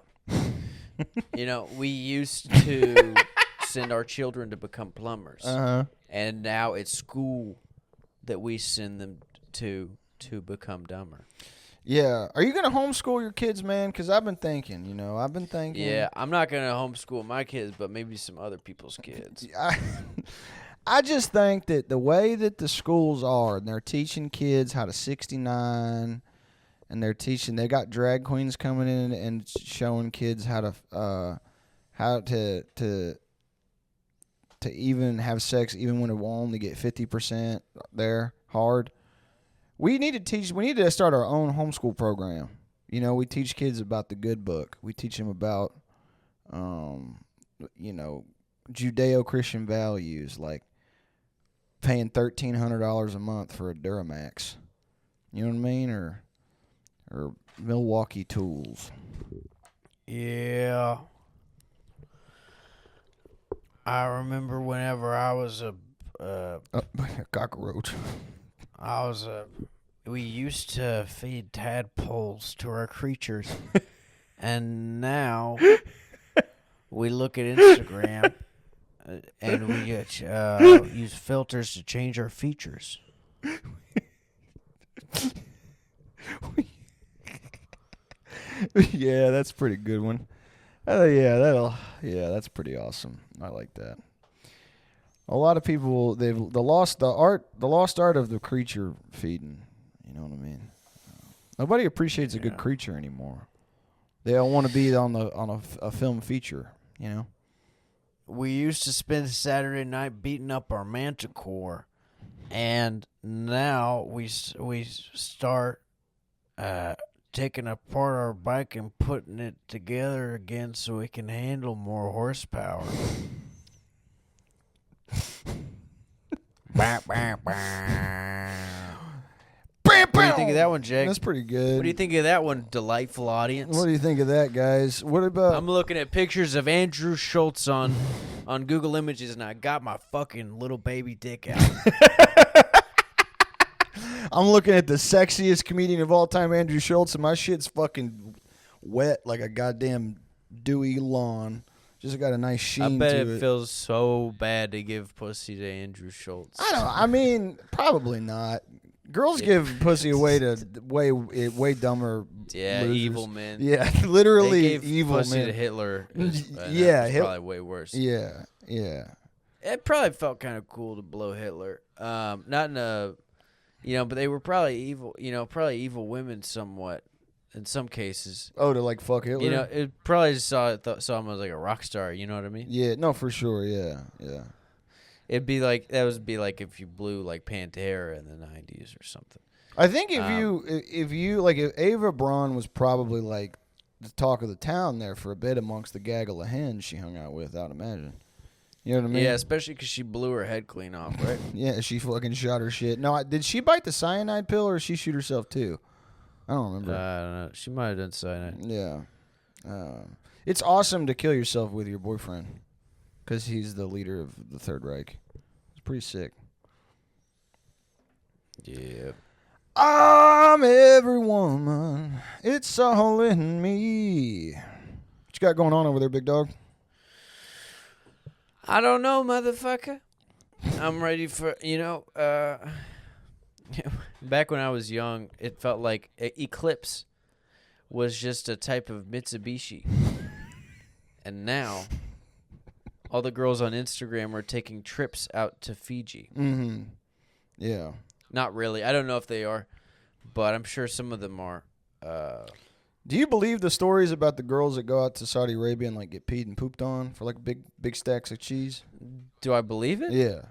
We used to send our children to become plumbers. And now it's school that we send them to become dumber. Yeah. Are you going to homeschool your kids, man? Because I've been thinking, Yeah, I'm not going to homeschool my kids, but maybe some other people's kids. I just think that the way that the schools are, and they're teaching kids how to 69, and they got drag queens coming in and showing kids how to even have sex, even when it will only get 50% there hard. We need to start our own homeschool program. We teach kids about the good book. We teach them about, Judeo-Christian values, like paying $1,300 a month for a Duramax. You know what I mean? Or Milwaukee tools. Yeah. I remember whenever I was a cockroach. We used to feed tadpoles to our creatures, and now we look at Instagram and we use filters to change our features. Yeah, that's a pretty good one. That's pretty awesome. I like that. A lot of people the lost art of the creature feeding. You know what I mean? Nobody appreciates a good creature anymore. They don't want to be on a film feature. You know. We used to spend Saturday night beating up our manticore, and now we start taking apart our bike and putting it together again so we can handle more horsepower. Bah, bah, bah. What do you think of that one, Jake? That's pretty good. What do you think of that one, delightful audience? What do you think of that, guys? What about... I'm looking at pictures of Andrew Schulz on Google Images, and I got my fucking little baby dick out. I'm looking at the sexiest comedian of all time, Andrew Schulz, and my shit's fucking wet like a goddamn dewy lawn. Just got a nice sheen to it. I bet it feels so bad to give pussy to Andrew Schulz. I mean, probably not. Girls give pussy away to way dumber. Yeah, losers. Evil men. Yeah, literally they gave evil pussy men. to Hitler. Yeah, probably way worse. Yeah. It probably felt kind of cool to blow Hitler. Not in a, but they were probably evil. Probably evil women somewhat in some cases. Oh, to like fuck Hitler. It probably just saw him as like a rock star. You know what I mean? Yeah, no, for sure. Yeah. It'd be like if you blew like Pantera in the 90s or something. I think if Ava Braun was probably like the talk of the town there for a bit amongst the gaggle of hens she hung out with, I'd imagine. You know what I mean? Yeah, especially because she blew her head clean off, right? Yeah, she fucking shot her shit. No, did she bite the cyanide pill or did she shoot herself too? I don't remember. I don't know. She might have done cyanide. Yeah. It's awesome to kill yourself with your boyfriend because he's the leader of the Third Reich. It's pretty sick. Yeah. I'm every woman. It's all in me. What you got going on over there, big dog? I don't know, motherfucker. I'm ready for, back when I was young, it felt like Eclipse was just a type of Mitsubishi. And now, all the girls on Instagram are taking trips out to Fiji. Mm-hmm. Yeah. Not really. I don't know if they are, but I'm sure some of them are. Do you believe the stories about the girls that go out to Saudi Arabia and like get peed and pooped on for like big stacks of cheese? Do I believe it? Yeah.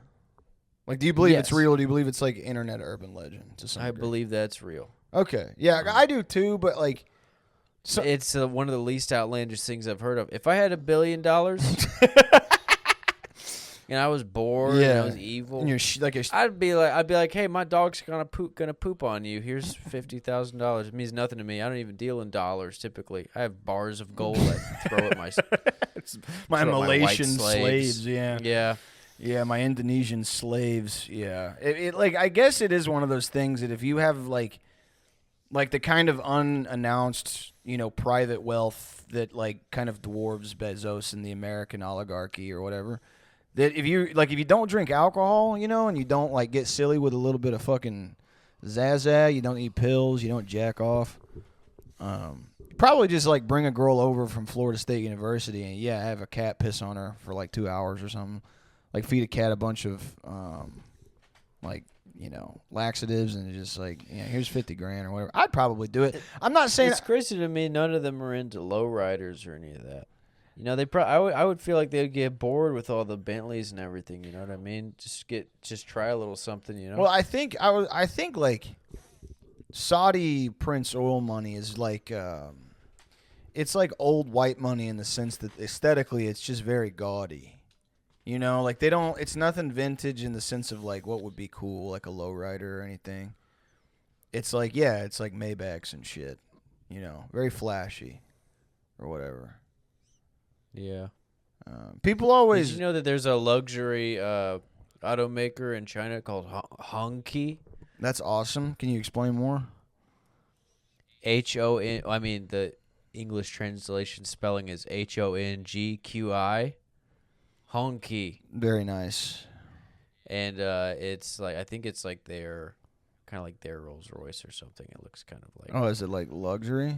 Like, do you believe it's Yes. real? Or do you believe it's like internet urban legend to some I degree? believe that's real. Okay. Yeah, I do too, but like... It's one of the least outlandish things I've heard of. If I had $1 billion and I was bored and I was evil, and you're I'd be like, hey, my dog's gonna poop on you. Here's $50,000. It means nothing to me. I don't even deal in dollars typically. I have bars of gold I throw at my Malaysian Malaysian slaves. Yeah. Yeah, my Indonesian slaves. Yeah. It like, I guess it is one of those things that if you have like the kind of unannounced, private wealth that like kind of dwarves Bezos and the American oligarchy or whatever, that if you don't drink alcohol, and you don't like get silly with a little bit of fucking zaza, you don't eat pills, you don't jack off, probably just like bring a girl over from Florida State University and have a cat piss on her for like 2 hours or something, like feed a cat a bunch of laxatives and just like, here's $50,000 or whatever. I'd probably do it. I'm not saying it's crazy to me. None of them are into lowriders or any of that. They I would feel like they'd get bored with all the Bentleys and everything. You know what I mean? Just try a little something. Well, I think like Saudi Prince oil money is like it's like old white money in the sense that aesthetically it's just very gaudy. Like it's nothing vintage in the sense of like what would be cool, like a lowrider or anything. It's like, it's like Maybachs and shit, very flashy or whatever. Yeah. People always... Did you know that there's a luxury automaker in China called Hongqi? That's awesome. Can you explain more? H-O-N... I mean, the English translation spelling is Hongqi. Hongqi. Very nice. And it's like, I think it's like their, kind of like their Rolls Royce or something. It looks kind of like. Oh, is it like luxury?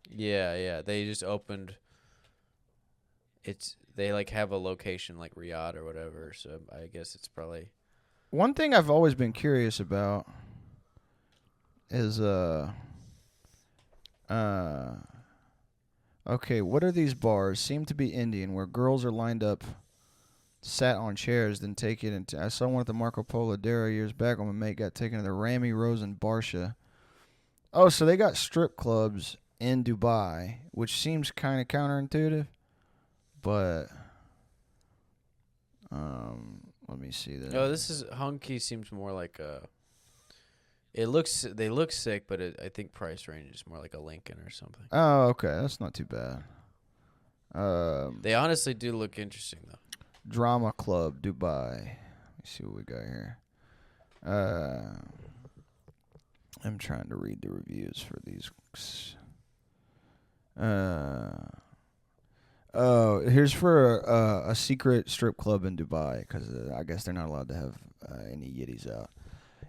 Yeah. They just opened. They like have a location like Riyadh or whatever. So I guess it's probably. One thing I've always been curious about is okay, what are these bars? Seem to be Indian, where girls are lined up, sat on chairs, then take it into. I saw one at the Marco Polo Dara years back when my mate got taken to the Rami Rose in Barsha. Oh, so they got strip clubs in Dubai, which seems kind of counterintuitive, but let me see that. Oh, this is Hunky. Seems more like a. They look sick, but I think price range is more like a Lincoln or something. Oh, okay, that's not too bad. They honestly do look interesting though. Drama Club Dubai. Let me see what we got here. I'm trying to read the reviews for these. Oh, here's for a secret strip club in Dubai, because I guess they're not allowed to have any yiddies out.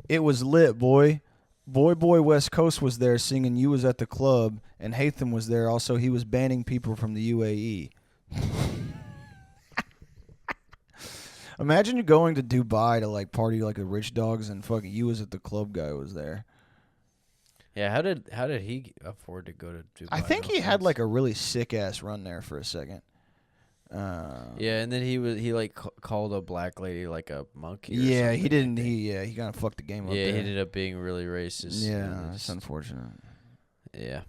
It was lit, boy. Boy West Coast was there singing You Was at the Club, and Hatham was there. Also, he was banning people from the UAE. Imagine you going to Dubai to like party like the rich dogs, and fucking You Was at the Club guy was there. Yeah, how did he afford to go to Dubai? I think he had like a really sick ass run there for a second. Yeah, and then he like called a black lady like a monkey. Or Yeah, something, he didn't. He kind of fucked the game up. Yeah, there. he ended up being really racist. Yeah, it's unfortunate. Yeah.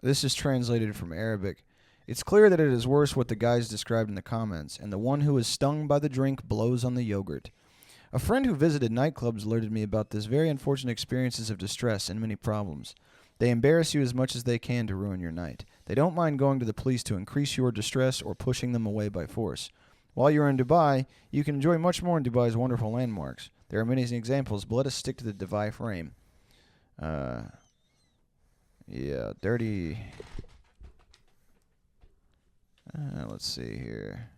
This is translated from Arabic. It's clear that it is worse what the guys described in the comments, and the one who is stung by the drink blows on the yogurt. A friend who visited nightclubs alerted me about this very unfortunate experiences of distress and many problems. They embarrass you as much as they can to ruin your night. They don't mind going to the police to increase your distress or pushing them away by force. While you're in Dubai, you can enjoy much more in Dubai's wonderful landmarks. There are many examples, but let us stick to the Dubai frame. Yeah, dirty. Let's see here.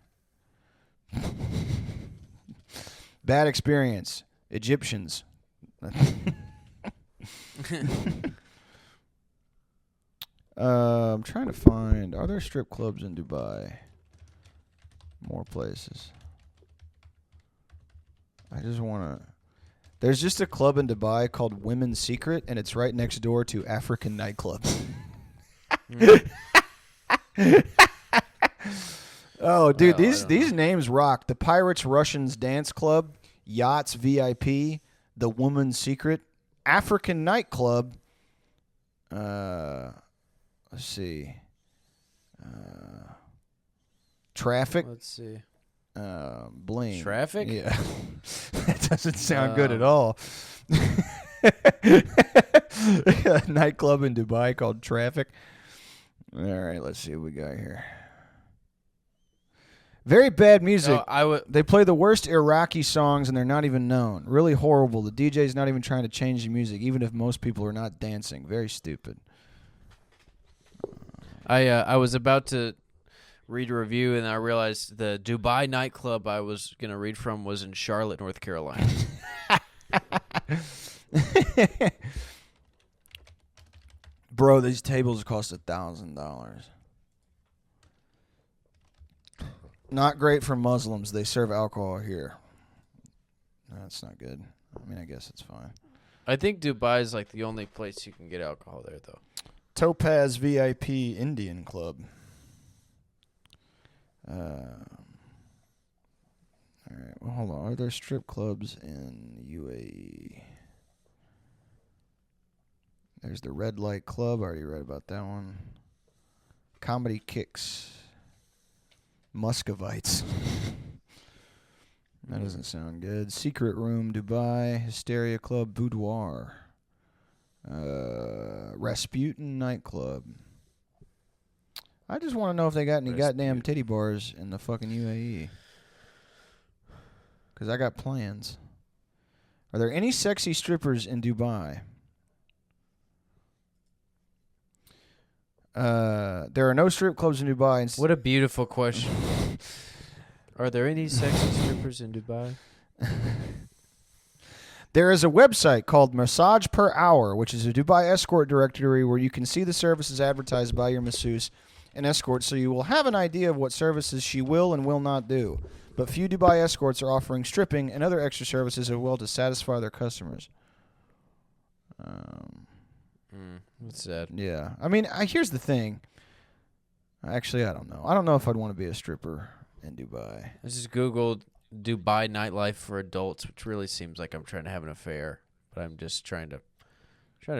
Bad experience. Egyptians. I'm trying to find. Are there strip clubs in Dubai? More places. I just want to. There's just a club in Dubai called Women's Secret, and it's right next door to African Nightclub. Oh, dude, Well, these names rock. The Pirates Russians Dance Club, Yachts VIP, The Woman's Secret, African Nightclub. Let's see. Traffic. Let's see. Bling. Traffic? Yeah. That doesn't sound good at all. A nightclub in Dubai called Traffic. All right, let's see what we got here. Very bad music. They play the worst Iraqi songs and they're not even known. Really horrible. The DJ's not even trying to change the music, even if most people are not dancing. Very stupid. I was about to read a review and I realized the Dubai nightclub I was gonna read from was in Charlotte, North Carolina. Bro, these tables cost $1,000. Not great for Muslims. They serve alcohol here. That's not good. I mean, I guess it's fine. I think Dubai is like the only place you can get alcohol there, though. Topaz VIP Indian Club. All right. Well, hold on. Are there strip clubs in UAE? There's the Red Light Club. I already read about that one. Comedy Kicks. Muscovites. That doesn't sound good. Secret Room Dubai. Hysteria Club Boudoir. Rasputin Nightclub. I just want to know if they got any goddamn titty bars in the fucking UAE. Because I got plans. Are there any sexy strippers in Dubai? There are no strip clubs in Dubai. What a beautiful question. Are there any sexy strippers in Dubai? There is a website called Massage Per Hour, which is a Dubai escort directory where you can see the services advertised by your masseuse and escort, so you will have an idea of what services she will and will not do. But few Dubai escorts are offering stripping and other extra services as well to satisfy their customers. That's sad. Yeah. I mean, here's the thing. Actually, I don't know. I don't know if I'd want to be a stripper in Dubai. I just Googled Dubai nightlife for adults, which really seems like I'm trying to have an affair, but I'm just trying to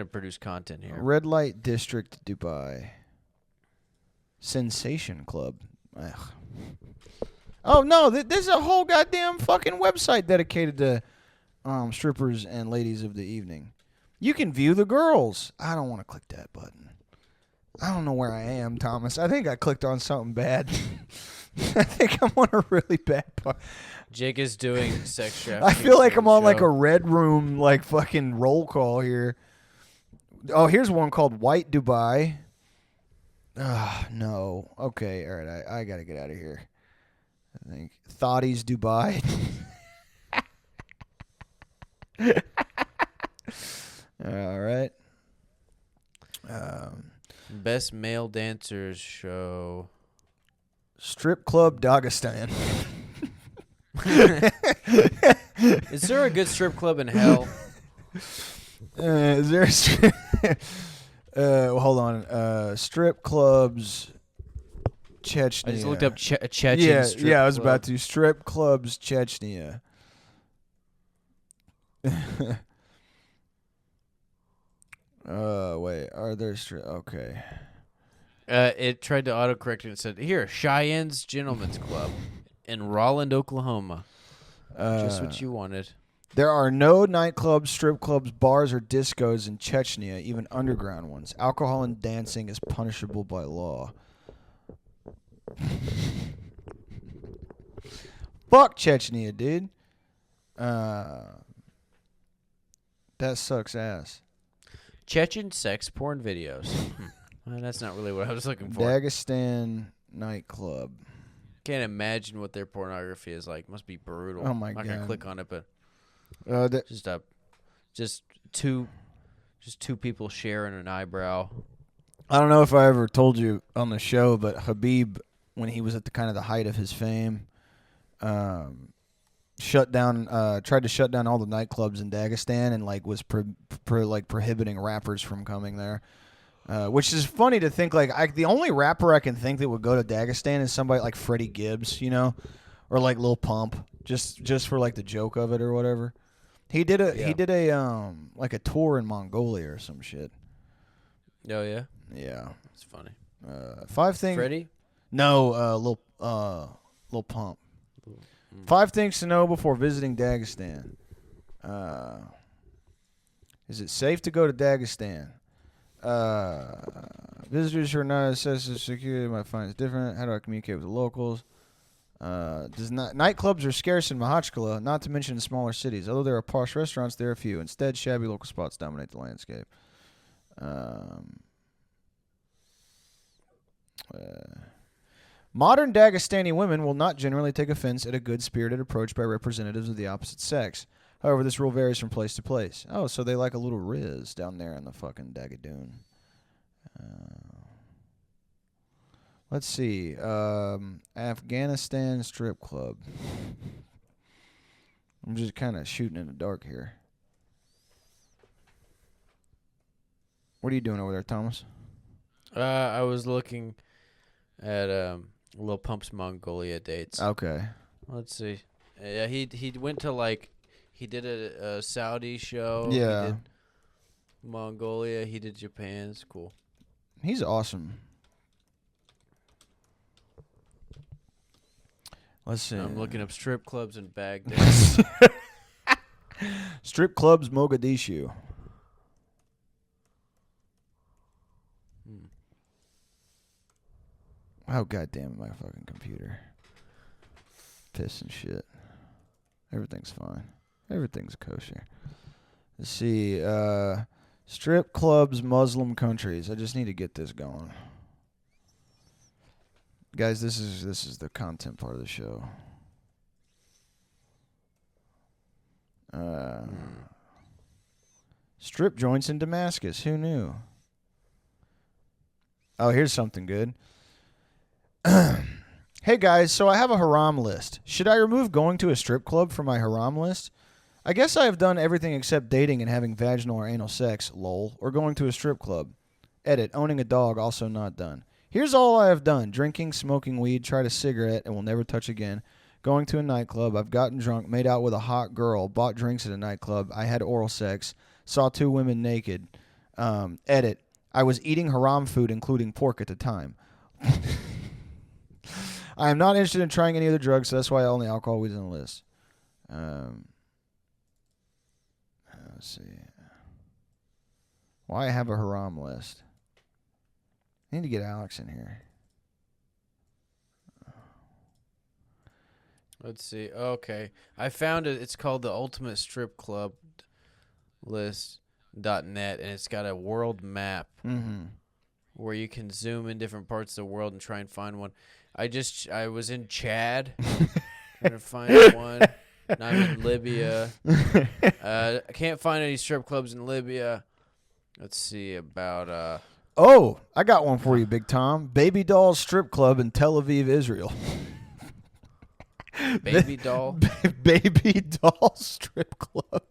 produce content here. Red Light District, Dubai. Sensation Club. Ugh. Oh, no. There's a whole goddamn fucking website dedicated to strippers and ladies of the evening. You can view the girls. I don't want to click that button. I don't know where I am, Thomas. I think I clicked on something bad. I think I'm on a really bad part. Jake is doing sex trafficking. I feel like I'm on like a show. red room, like fucking roll call here. Oh, here's one called White Dubai. No. Okay, all right. I got to get out of here. I think Thotties Dubai. All right. Best male dancers show. Strip Club Dagestan. Is there a good strip club in hell? Is there a strip? Hold on. Strip clubs. Chechnya. I just looked up Chechen Yeah, strip yeah. I was club. about to. Strip clubs Chechnya. Wait. Are there strip? Okay. It tried to autocorrect it and said, "Here, Cheyenne's Gentlemen's Club in Rolland, Oklahoma." Just what you wanted. There are no nightclubs, strip clubs, bars, or discos in Chechnya, even underground ones. Alcohol and dancing is punishable by law. Fuck Chechnya, dude. That sucks ass. Chechen sex porn videos. Well, that's not really what I was looking for. Dagestan nightclub. Can't imagine what their pornography is like. Must be brutal. Oh my I'm not gonna God. click on it, but That, just two people sharing an eyebrow. I don't know if I ever told you on the show, but Habib, when he was at the kind of the height of his fame, tried to shut down all the nightclubs in Dagestan and like was prohibiting rappers from coming there. Which is funny to think, like, the only rapper I can think that would go to Dagestan is somebody like Freddie Gibbs, you know, or like Lil Pump, just for like the joke of it or whatever. He did a like a tour in Mongolia or some shit. Oh yeah, Yeah. it's funny. 5 things. Freddie? No, Lil Pump. 5 things to know before visiting Dagestan. Is it safe to go to Dagestan? Visitors who are not assessed as security might find it different. How do I communicate with the locals? Nightclubs are scarce in Makhachkala, not to mention in smaller cities. Although there are posh restaurants, there are few. Instead, shabby local spots dominate the landscape. Modern Dagestani women will not generally take offense at a good-spirited approach by representatives of the opposite sex. However, this rule varies from place to place. Oh, so they like a little riz down there in the fucking Dagadoon. Let's see. Afghanistan strip club. I'm just kind of shooting in the dark here. What are you doing over there, Thomas? I was looking at Lil Pump's Mongolia dates. Okay. Let's see. Yeah, he went to like he did a Saudi show. Yeah. He did Mongolia. He did Japan. It's cool. He's awesome. Let's see. I'm looking up strip clubs in Baghdad. Strip clubs, Mogadishu. Oh, goddamn, my fucking computer. Piss and shit. Everything's fine. Everything's kosher. Let's see. Strip clubs, Muslim countries. I just need to get this going. Guys, this is the content part of the show. Strip joints in Damascus. Who knew? Oh, here's something good. Hey guys, so I have a haram list. Should I remove going to a strip club from my haram list? I guess I have done everything except dating and having vaginal or anal sex, lol, or going to a strip club. Edit, owning a dog, also not done. Here's all I have done. Drinking, smoking weed, tried a cigarette, and will never touch again. Going to a nightclub, I've gotten drunk, made out with a hot girl, bought drinks at a nightclub, I had oral sex, saw 2 women naked. Edit, I was eating haram food, including pork at the time. I am not interested in trying any other drugs, so that's why only alcohol weeds on the list. Let's see. Why I have a haram list? I need to get Alex in here. Let's see. Okay. I found it. It's called the Ultimate Strip Club List.net, and it's got a world map where you can zoom in different parts of the world and try and find one. I was in Chad trying to find one. And I'm in Libya. I can't find any strip clubs in Libya. Let's see about Oh, I got one for you, Big Tom. Baby Doll Strip Club in Tel Aviv, Israel. Baby Doll? Baby Doll Strip Club.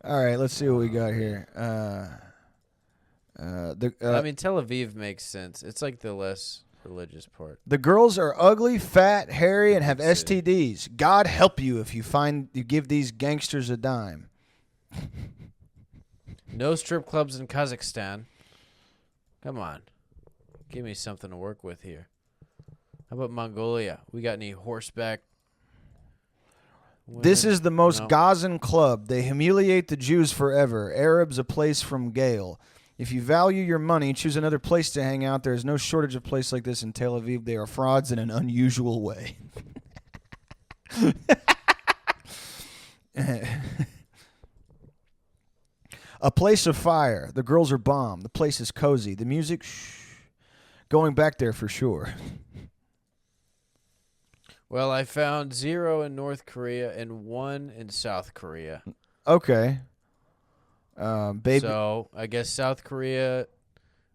All right, let's see what we got here. I mean, Tel Aviv makes sense. It's like the less religious part. The girls are ugly, fat, hairy, and have STDs. God help you if you give these gangsters a dime. No strip clubs in Kazakhstan. Come on. Give me something to work with here. How about Mongolia? We got any horseback women? This is the most No. Gazan club. They humiliate the Jews forever. Arabs a place from Gale. If you value your money, choose another place to hang out. There is no shortage of places like this in Tel Aviv. They are frauds in an unusual way. A place of fire. The girls are bomb. The place is cozy. The music, going back there for sure. Well, I found 0 in North Korea and 1 in South Korea. Okay. Baby. So I guess South Korea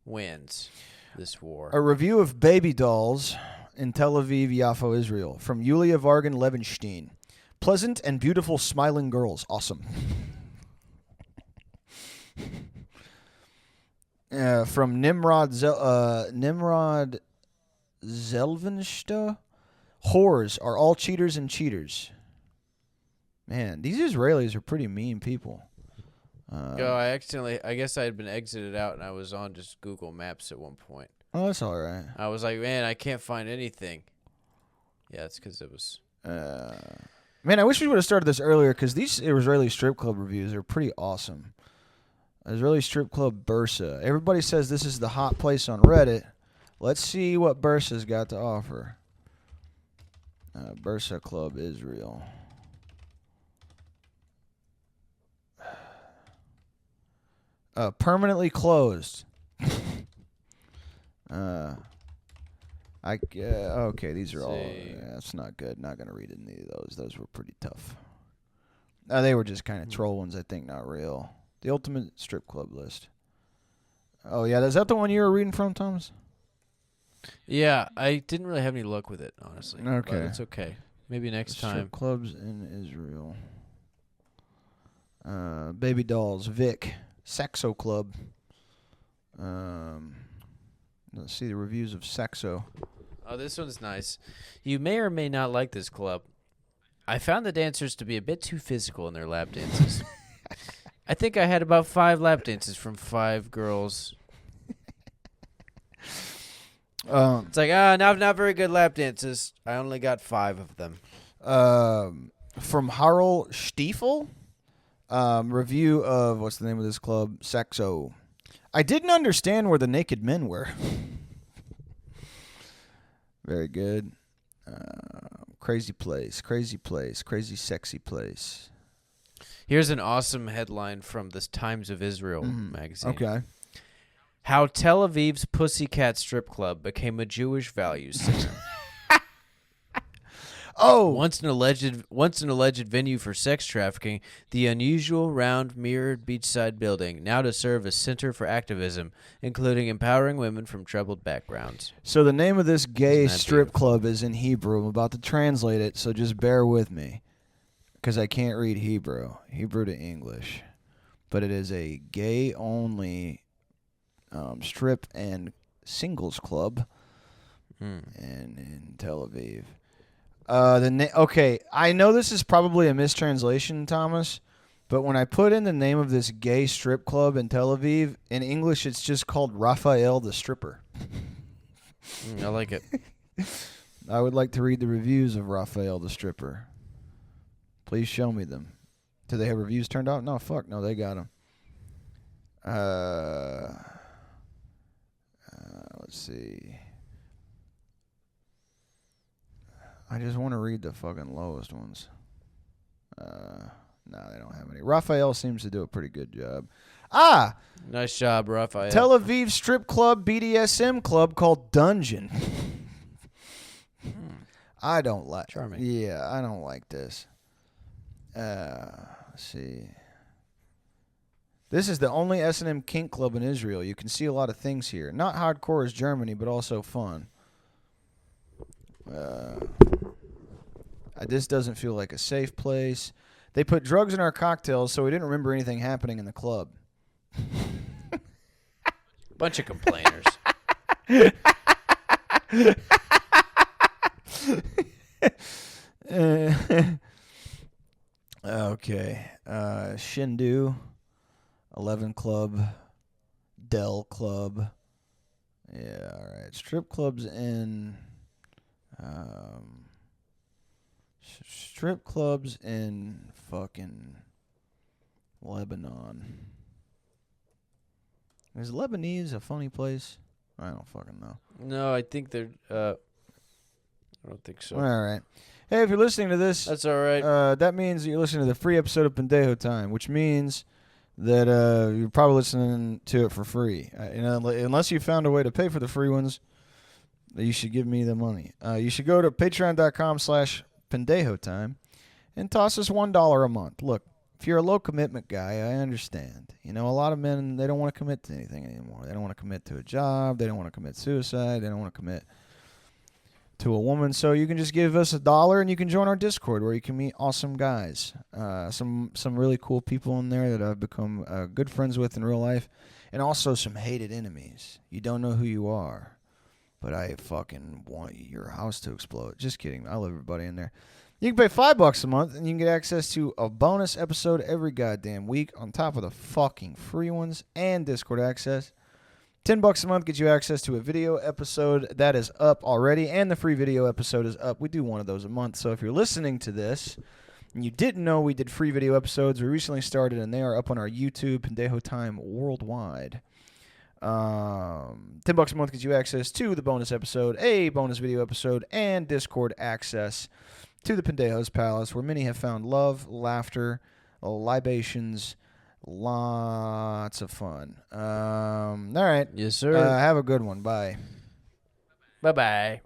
wins this war. A review of baby dolls in Tel Aviv, Yafo, Israel, from Yulia Vargan Levenstein. Pleasant and beautiful smiling girls. Awesome. From Nimrod Zelvensta. Whores are all cheaters and cheaters. Man, these Israelis are pretty mean people. I guess I had been exited out and I was on just Google Maps at one point. Oh, that's all right. I was like, man, I can't find anything. Yeah, it's because it was... Man, I wish we would have started this earlier because these Israeli strip club reviews are pretty awesome. Israeli strip club Bursa. Everybody says this is the hot place on Reddit. Let's see what Bursa's got to offer. Bursa Club Israel. Permanently closed. Okay, these are all. Yeah, that's not good. Not gonna read any of those. Those were pretty tough. They were just kind of troll ones, I think, not real. The ultimate strip club list. Oh yeah, is that the one you were reading from, Thomas? Yeah, I didn't really have any luck with it, honestly. Okay. But it's okay. Maybe next time. Strip clubs in Israel. Baby dolls, Vic, Saxo Club. Let's see the reviews of Saxo. Oh, this one's nice. You may or may not like this club. I found the dancers to be a bit too physical in their lap dances. I think I had about 5 lap dances from 5 girls. It's like, not very good lap dances. I only got 5 of them. From Harl Stiefel, review of, what's the name of this club? Saxo. I didn't understand where the naked men were. Very good. Crazy place, crazy sexy place. Here's an awesome headline from the Times of Israel magazine. Okay. How Tel Aviv's Pussycat Strip Club became a Jewish values center. Oh, Once an alleged venue for sex trafficking, the unusual round mirrored beachside building, now to serve as center for activism, including empowering women from troubled backgrounds. so the name of this gay Isn't that strip beautiful? club is in Hebrew. I'm about to translate it, so just bear with me, because I can't read Hebrew to English. But it is a gay-only strip and singles club, and in Tel Aviv. Okay, I know this is probably a mistranslation, Thomas, but when I put in the name of this gay strip club in Tel Aviv, in English it's just called Raphael the Stripper. I like it. I would like to read the reviews of Raphael the Stripper. Please show me them. Do they have reviews turned out? No, fuck, no, they got them. Let's see. I just want to read the fucking lowest ones. No, they don't have any. Raphael seems to do a pretty good job. Nice job, Raphael. Tel Aviv strip club BDSM club called Dungeon. I don't like. Charming. Yeah, I don't like this. Let's see. This is the only S&M kink club in Israel. You can see a lot of things here. Not hardcore as Germany, but also fun. This doesn't feel like a safe place. They put drugs in our cocktails, so we didn't remember anything happening in the club. Bunch of complainers. Okay. Shindu, 11 Club, Dell Club. Yeah, all right. Strip clubs in... strip clubs in fucking Lebanon. Is Lebanese a funny place? I don't fucking know. No, I think they're. I don't think so. All right. Hey, if you're listening to this, That's all right. that means you're listening to the free episode of Pendejo Time, which means that you're probably listening to it for free. Unless you found a way to pay for the free ones, you should give me the money. You should go to patreon.com/Pendejo Time and toss us $1 a month. Look, if you're a low commitment guy, I understand. A lot of men, they don't want to commit to anything anymore. They don't want to commit to a job. They don't want to commit suicide. They don't want to commit to a woman. So you can just give us $1 and you can join our Discord where you can meet awesome guys. Some really cool people in there that I've become good friends with in real life. And also some hated enemies. You don't know who you are. But I fucking want your house to explode. Just kidding. I love everybody in there. You can pay $5 a month, and you can get access to a bonus episode every goddamn week on top of the fucking free ones and Discord access. $10 a month gets you access to a video episode that is up already, and the free video episode is up. We do one of those a month, so if you're listening to this and you didn't know we did free video episodes, we recently started, and they are up on our YouTube, Pendejo Time Worldwide. $10 a month gets you access to the bonus episode, a bonus video episode, and Discord access to the Pendejo's Palace, where many have found love, laughter, libations, lots of fun. All right. Yes, sir. Have a good one. Bye. Bye-bye.